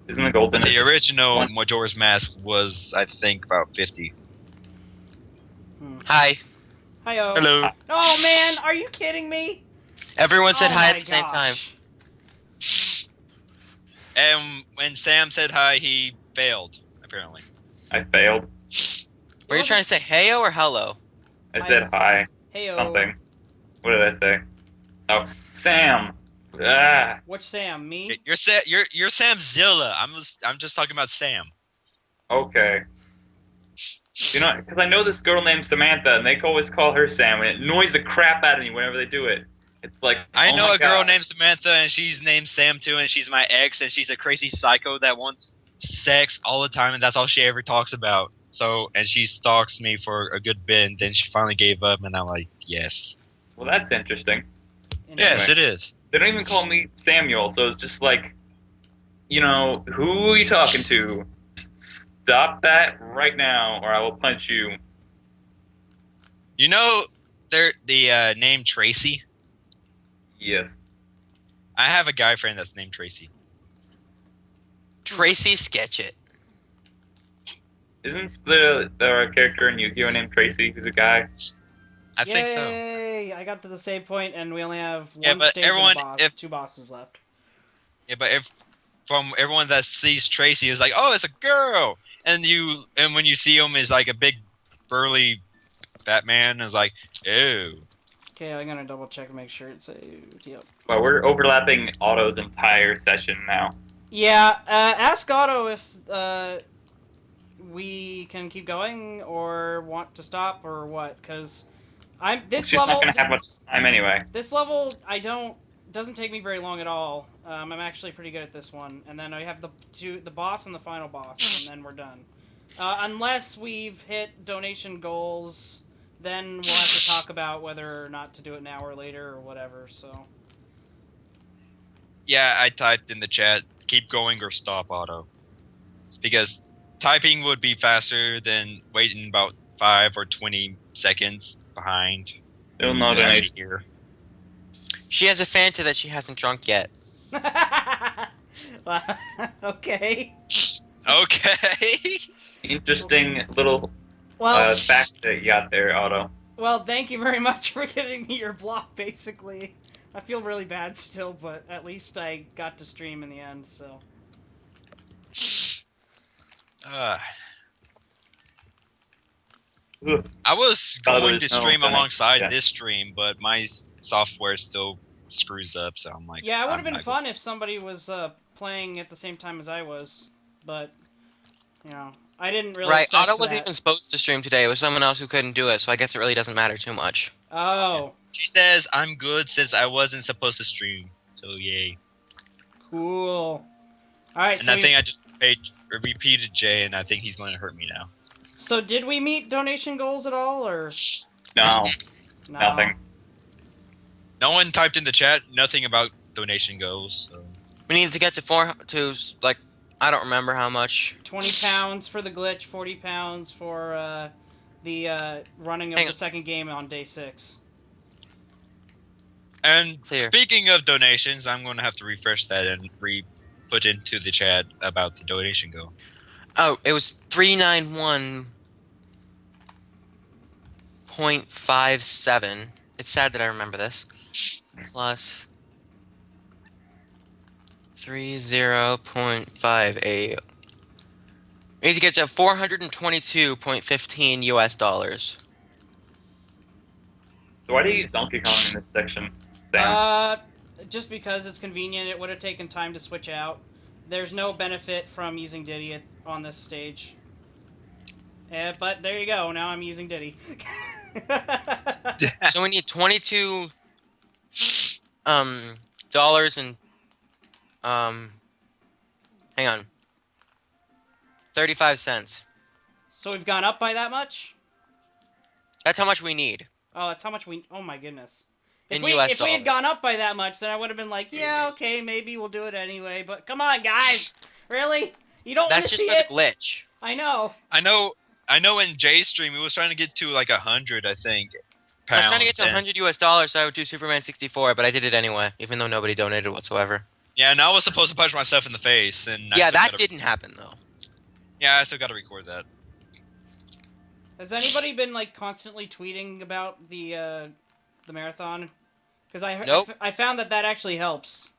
Isn't the golden? But the edition original one? Majora's Mask was, I think, about 50. Hi. Hi-oh. Hello. Oh, man, are you kidding me? Everyone said Oh hi my at the same time. gosh. And when Sam said hi, he failed, apparently. I failed. Were you trying to say heyo or hello? I said hi. Hey-oh. Something. What did I say? Oh, Sam. Ah. Which Sam? Me? You're Samzilla. I'm just talking about Sam. Okay. You know, because I know this girl named Samantha, and they always call her Sam, and it annoys the crap out of me whenever they do it. It's like I oh know my a girl God. named Samantha, and she's named Sam too, and she's my ex, and she's a crazy psycho that wants sex all the time, and that's all she ever talks about. So, and she stalks me for a good bit, and then she finally gave up, and I'm like, yes. Well, that's interesting. Yes, Anyway. it is. They don't even call me Samuel, so it's just like, you know, who are you talking to? Stop that right now, or I will punch you. You know, the name Tracy. Yes. I have a guy friend that's named Tracy. Tracy Sketchit. Isn't the character in Yu-Gi-Oh named Tracy, who's a guy? I think so. Yay! I got to the save point, and we only have Yeah, one but stage and a everyone, boss. if 2 bosses left. yeah, but if from everyone that sees Tracy is like, oh, it's a girl, and when you see him is like a big burly Batman is like, oh. Okay, I'm gonna double check and make sure it's saved. Yep. Well, we're overlapping Otto's entire session now. Yeah, ask Otto if we can keep going or want to stop or what, because this She's level. not gonna have much time anyway. This level, doesn't take me very long at all. I'm actually pretty good at this one, and then I have the boss and the final boss, and then we're done. Unless we've hit donation goals, then we'll have to talk about whether or not to do it now or later or whatever. So. Yeah, I typed in the chat, keep going or stop, Otto. Because typing would be faster than waiting about 5 or 20 seconds behind. Still no to actually donation. hear. She has a Fanta that she hasn't drunk yet. Okay. Okay. Interesting little Well, fact that you got there, Otto. well, thank you very much for giving me your block, basically. I feel really bad still, but at least I got to stream in the end, so. I was Oh, going to there's no stream donation, alongside yeah. this stream, but my software still screws up, so I'm like, Yeah, it would have I'm been not fun if somebody was playing at the same time as I was, but, you know, I didn't really Right, expect Otto wasn't that. even supposed to stream today. It was someone else who couldn't do it, so I guess it really doesn't matter too much. Oh, She says I'm good since I wasn't supposed to stream, so yay. cool. Alright, And so, I think I just repeated Jay, and I think he's going to hurt me now. so did we meet donation goals at all, or? No, No. nothing. No one typed in the chat nothing about donation goals. So. We need to get to like, I don't remember how much. 20 pounds for the glitch, 40 pounds for the running of Hang the on. second game on day 6. And Clear. speaking of donations, I'm going to have to refresh that and put into the chat about the donation goal. Oh, it was 391.57. It's sad that I remember this. Plus 30.58. We need to get to 422.15 US dollars. So why do you use Donkey Kong in this section, Sam? Just because it's convenient, it would have taken time to switch out. There's no benefit from using Diddy on this stage. But there you go, now I'm using Diddy. So we need 22 dollars and hang on. 35 cents. So we've gone up by that much? That's how much we need. Oh, that's how much we... Oh my goodness. If In we US had dollars. gone up by that much, then I would have been like, yeah, okay, maybe we'll do it anyway. But come on, guys! Really? You don't want That's to just see for the it? glitch. I know. I know in Jay's stream, he was trying to get to like 100, I think. I was trying to get to pounds, 100 US dollars, so I would do Superman 64, but I did it anyway, even though nobody donated whatsoever. Yeah, and I was supposed to punch myself in the face, and I Yeah, still that gotta- didn't happen though. Yeah, I still got to record that. Has anybody been like constantly tweeting about the marathon? Because Nope. I found that actually helps.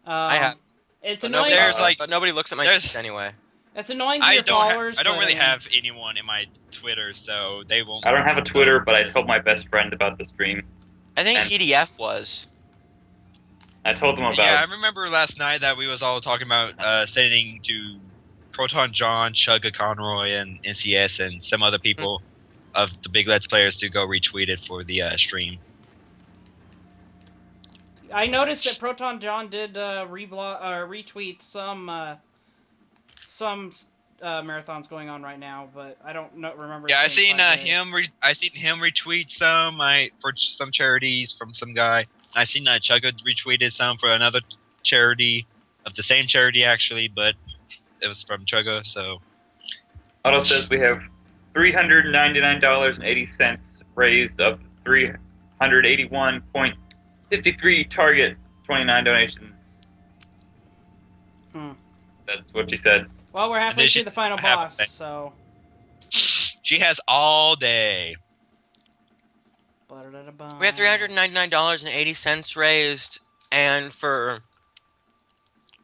I have. It's But annoying. nobody, There's, like- but nobody looks at my there's- tweets anyway. It's annoying to I your don't followers. I don't but, really I mean, have anyone in my Twitter, so they won't. I don't have a Twitter, but I told my best friend about the stream. I think And- EDF was. I told him about. Yeah, I remember last night that we was all talking about sending to Proton John, Chugga Conroy, and NCS, and some other people of the big Let's Players to go retweet it for the stream. I noticed that Proton John did retweet some marathons going on right now, but I don't remember. Yeah, I seeing seen 5 Day. him. I seen him retweet some. For some charities from some guy. I seen Chugga retweeted some for another charity of the same charity actually, but it was from Chugga. So Otto says we have $399.80 raised up to 381.53 target 29 donations. That's what she said. Well, we're halfway And through the final boss, so. she has all day. We have $399.80 raised, and for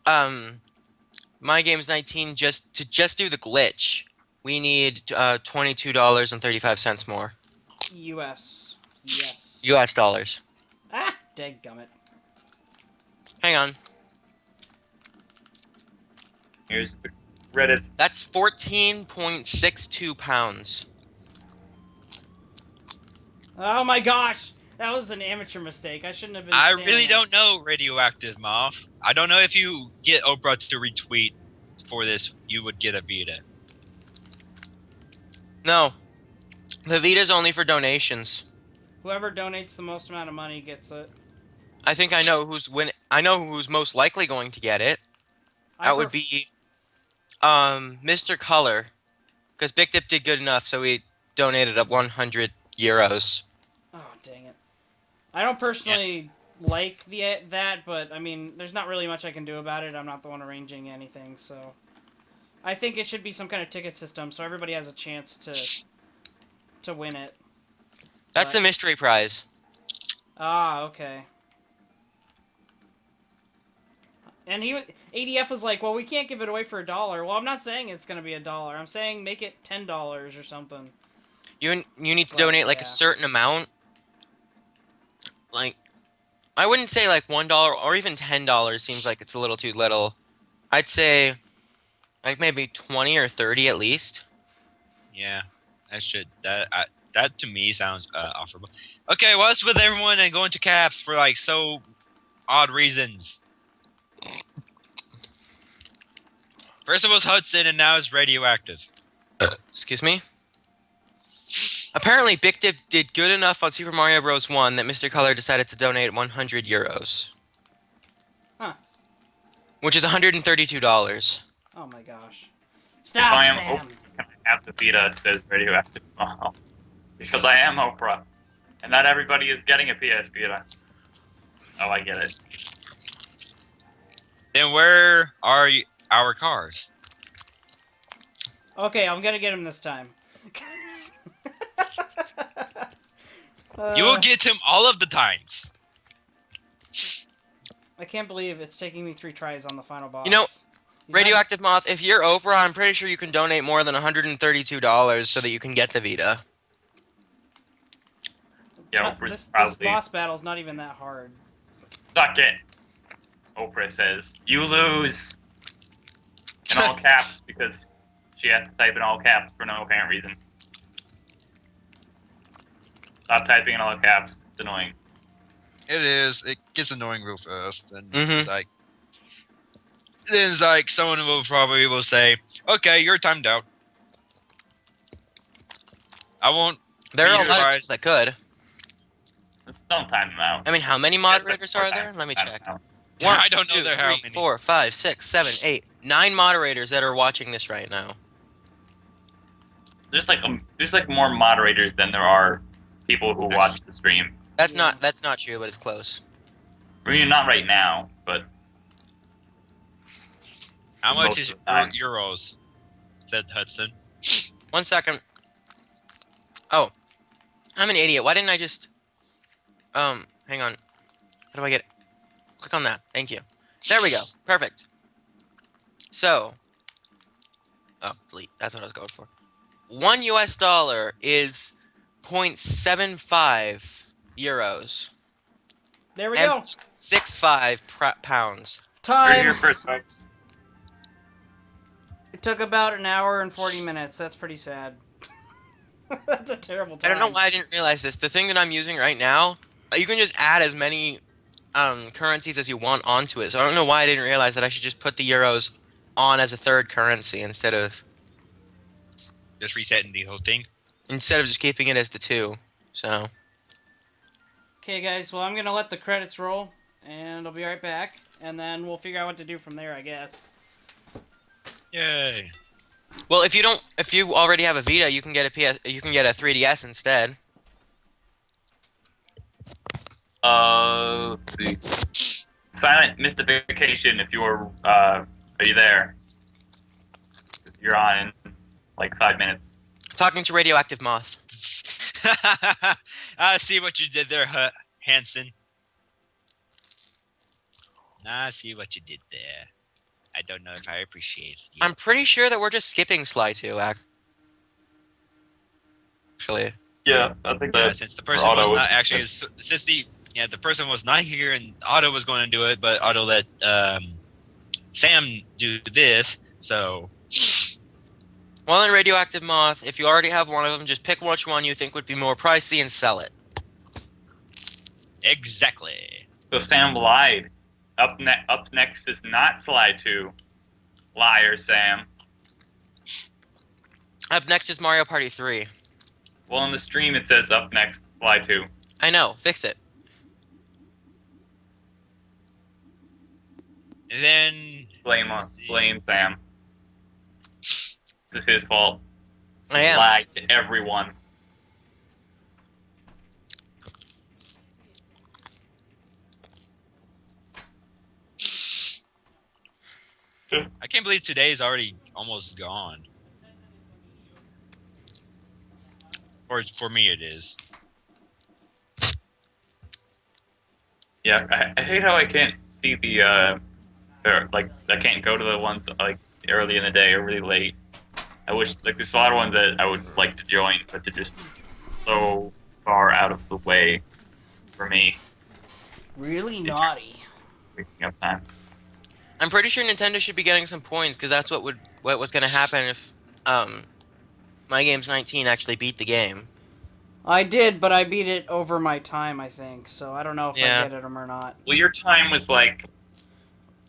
My Games 19 just to do the glitch, we need $22.35 more. US. Yes. US dollars. Ah, dadgummit. Hang on. Here's the Reddit. That's 14.62 pounds. Oh my gosh! That was an amateur mistake. I shouldn't have been. I standing really there. don't know, Radioactive Moth. I don't know if you get Oprah to retweet for this, you would get a Vita. No. The Vita's only for donations. Whoever donates the most amount of money gets it. I think I know who's most likely going to get it. That would be Mr. Color. Because Big Dip did good enough, so we donated up 100 euros. Oh, dang it. I don't personally like that, but, I mean, there's not really much I can do about it. I'm not the one arranging anything, so... I think it should be some kind of ticket system, so everybody has a chance to win it. That's the mystery prize. Ah, okay. And ADF was like, well, we can't give it away for $1. Well, I'm not saying it's going to be $1. I'm saying make it $10 or something. You need to donate like a certain amount. Like, I wouldn't say like $1 or even $10 seems like it's a little too little. I'd say like maybe 20 or 30 at least. Yeah, that to me sounds offerable. Okay, what's with everyone and going to caps for like so odd reasons? First it was Hudson and now it's Radioactive. Excuse me? Apparently, Big Dip did good enough on Super Mario Bros. 1 that Mr. Color decided to donate 100 euros. Huh. Which is $132. Oh my gosh. If Stop, I am Sam! Oprah, can I have the Vita, says Radioactive. Because I am Oprah. And not everybody is getting a PS Vita. Oh, I get it. Then where are our cars? Okay, I'm gonna get him this time. You will get him all of the times. I can't believe it's taking me 3 tries on the final boss. You know, He's Radioactive Moth, if you're Oprah, I'm pretty sure you can donate more than $132 so that you can get the Vita. Yeah, this probably. boss battle's not even that hard. Suck it. Oprah says, you lose. In all caps, because she has to type in all caps for no apparent reason. Stop typing in all caps. It's annoying. It is. It gets annoying real fast, and Mhm. it's like someone will say, "Okay, you're timed out." I won't. There are a Be lot of surprised. people that could. Just don't time them out. I mean, how many moderators are there? Let me check. 1, I don't know 2, there how 3, many. 4, 5, 6, 7, 8, 9 moderators that are watching this right now. There's like more moderators than there are people who watch the stream. That's not true, but it's close. I mean, not right now, but How much most is of the time. euros? Said Hudson. 1 second. Oh, I'm an idiot. Why didn't I just... hang on. How do I get it? Click on that. Thank you. There we go. Perfect. So... Oh, delete. That's what I was going for. $1 US is 0.75 euros. There we And go. 0.65 pounds. Heard it here Time. first, folks. It took about an hour and 40 minutes. That's pretty sad. That's a terrible I time. don't know why I didn't realize this. The thing that I'm using right now, you can just add as many currencies as you want onto it. So I don't know why I didn't realize that I should just put the euros on as a third currency instead of Just resetting the whole thing. just keeping it as the 2. So Okay, guys. Well, I'm gonna let the credits roll, and I'll be right back, and then we'll figure out what to do from there, I guess. Yay. well, if you already have a Vita, you can get a 3DS instead. Let's see. Silent mystification. If you're, are you there? You're on in like 5 minutes. Talking to Radioactive Moth. I see what you did there, Hanson. I see what you did there. I don't know if I appreciate it. I'm pretty sure that we're just skipping Sly 2, actually. Yeah, I think Yeah, that since the person was not actually the person was not here and Otto was going to do it, but Otto let Sam do this. So Well, in Radioactive Moth, if you already have one of them, just pick which one you think would be more pricey and sell it. exactly. So Sam lied. Up next is not Sly 2. Liar, Sam. Up next is Mario Party 3. Well, in the stream it says up next Sly 2. I know, fix it. And then Blame Sam. It's his fault. I am. Lied to everyone. I can't believe today is already almost gone. For me, it is. Yeah, I hate how I can't see the I can't go to the ones like early in the day or really late. I wish like there's a lot of ones that I would like to join, but they're just so far out of the way for me. Really naughty. Waking up time. I'm pretty sure Nintendo should be getting some points because that's what was going to happen if My Games 19 actually beat the game. I did, but I beat it over my time, I think. So I don't know if Yeah. I get it or not. Well, your time was like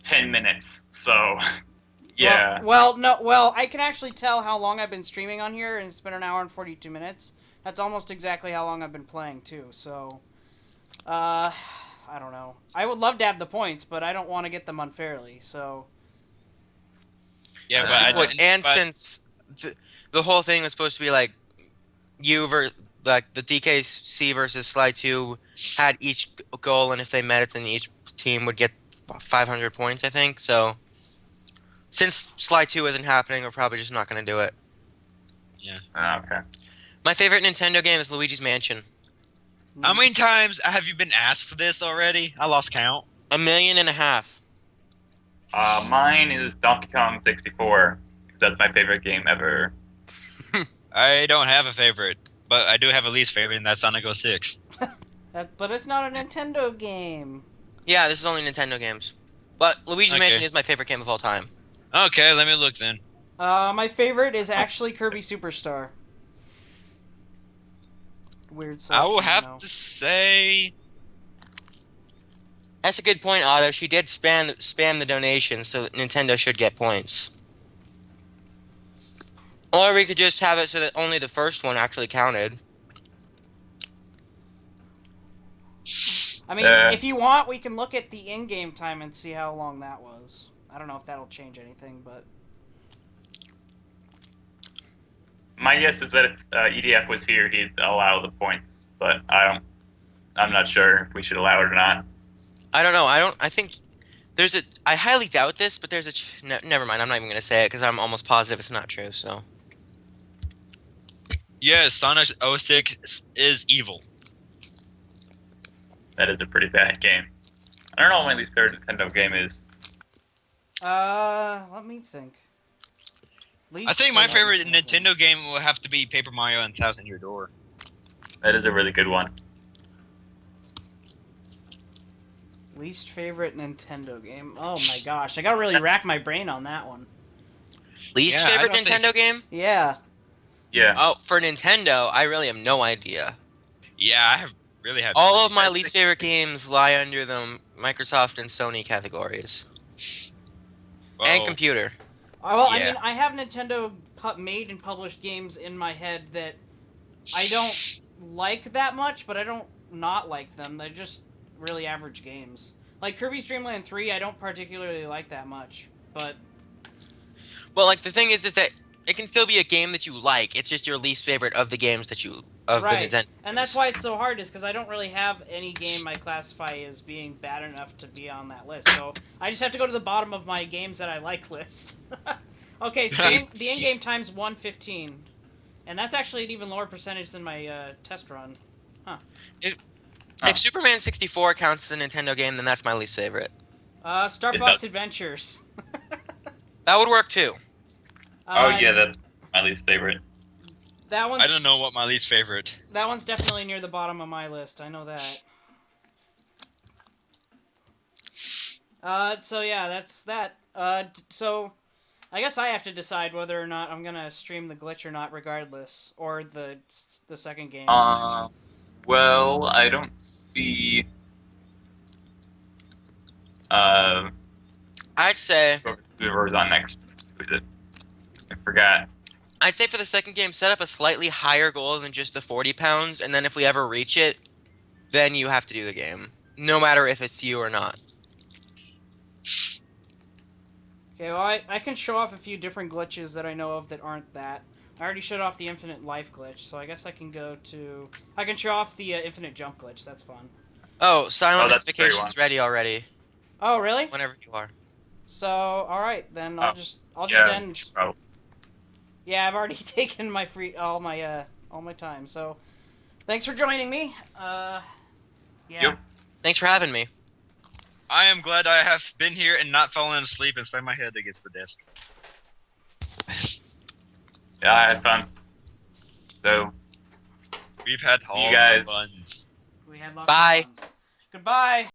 10 minutes, so yeah. Well, I can actually tell how long I've been streaming on here, and it's been 1 hour and 42 minutes. That's almost exactly how long I've been playing too. So, I don't know. I would love to have the points, but I don't want to get them unfairly. So. Yeah, That's but a good point. And since the whole thing was supposed to be like the DKC versus Sly 2 had each goal, and if they met it, then each team would get 500 points, I think. So, since Sly 2 isn't happening, we're probably just not going to do it. Yeah. Okay. My favorite Nintendo game is Luigi's Mansion. How many times have you been asked this already? I lost count. 1.5 million. Mine is Donkey Kong 64. That's my favorite game ever. I don't have a favorite, but I do have a least favorite, and that's Sonic 06. But it's not a Nintendo game. Yeah, this is only Nintendo games. But Luigi's Okay. Mansion is my favorite game of all time. Okay, let me look then. My favorite is actually Kirby Superstar. Weird I will selection, have to say That's a good point, Otto. She did spam the donation, so Nintendo should get points. Or we could just have it so that only the first one actually counted. I mean, if you want, we can look at the in-game time and see how long that was. I don't know if that'll change anything, but... My guess is that if EDF was here, he'd allow the points, but I'm not sure if we should allow it or not. I don't know. I think there's a... I highly doubt this, but there's a... never mind. I'm not even going to say it because I'm almost positive it's not true, so... yes, Sonic 06 is evil. That is a pretty bad game. I don't know what my least favorite Nintendo game is. Let me think. I think my favorite Nintendo game will have to be Paper Mario and Thousand Year Door. That is a really good one. Least favorite Nintendo game? Oh my gosh, I gotta really rack my brain on that one. Least Yeah, I favorite don't think- Nintendo game? Yeah. Yeah. Oh, for Nintendo, I really have no idea. Yeah, I really have. All of my least favorite games lie under them Microsoft and Sony categories. Well, And computer. Well, I Yeah. mean, I have Nintendo made and published games in my head that I don't like that much, but I don't not like them. They're just really average games. Like Kirby's Dream Land 3, I don't particularly like that much, but Well, like the thing is that it can still be a game that you like. It's just your least favorite of the games that you of right. the Nintendo. And that's why it's so hard, is because I don't really have any game I classify as being bad enough to be on that list. So I just have to go to the bottom of my games that I like list. Okay, so the in-game time's 1:15, and that's actually an even lower percentage than my test run. If Superman 64 counts as a Nintendo game, then that's my least favorite. Star It Fox does. Adventures. That would work too. Oh yeah, that's my least favorite. That one's I don't know what my least favorite. That one's definitely near the bottom of my list. I know that. So yeah, that's that. So I guess I have to decide whether or not I'm gonna stream the glitch or not, regardless, or the second game. Well, I don't see. I'd say Whoever's on next. Who is it? I forgot. I'd say for the second game, set up a slightly higher goal than just the 40 pounds, and then if we ever reach it, then you have to do the game, no matter if it's you or not. Okay, well I can show off a few different glitches that I know of that aren't that. I already showed off the infinite life glitch, so I guess I can go to. I can show off the infinite jump glitch. That's fun. Oh, silent that's the very notifications one. ready already. Oh really? Whenever you are. So all right, then I'll Oh, just Yeah. end. Oh, Yeah, I've already taken my all my time. So, thanks for joining me. Yeah. Yep. Thanks for having me. I am glad I have been here and not fallen asleep and slammed my head against the desk. yeah, I had fun. So, We've had See all you guys. the buns. We had lots Bye. of fun. Goodbye.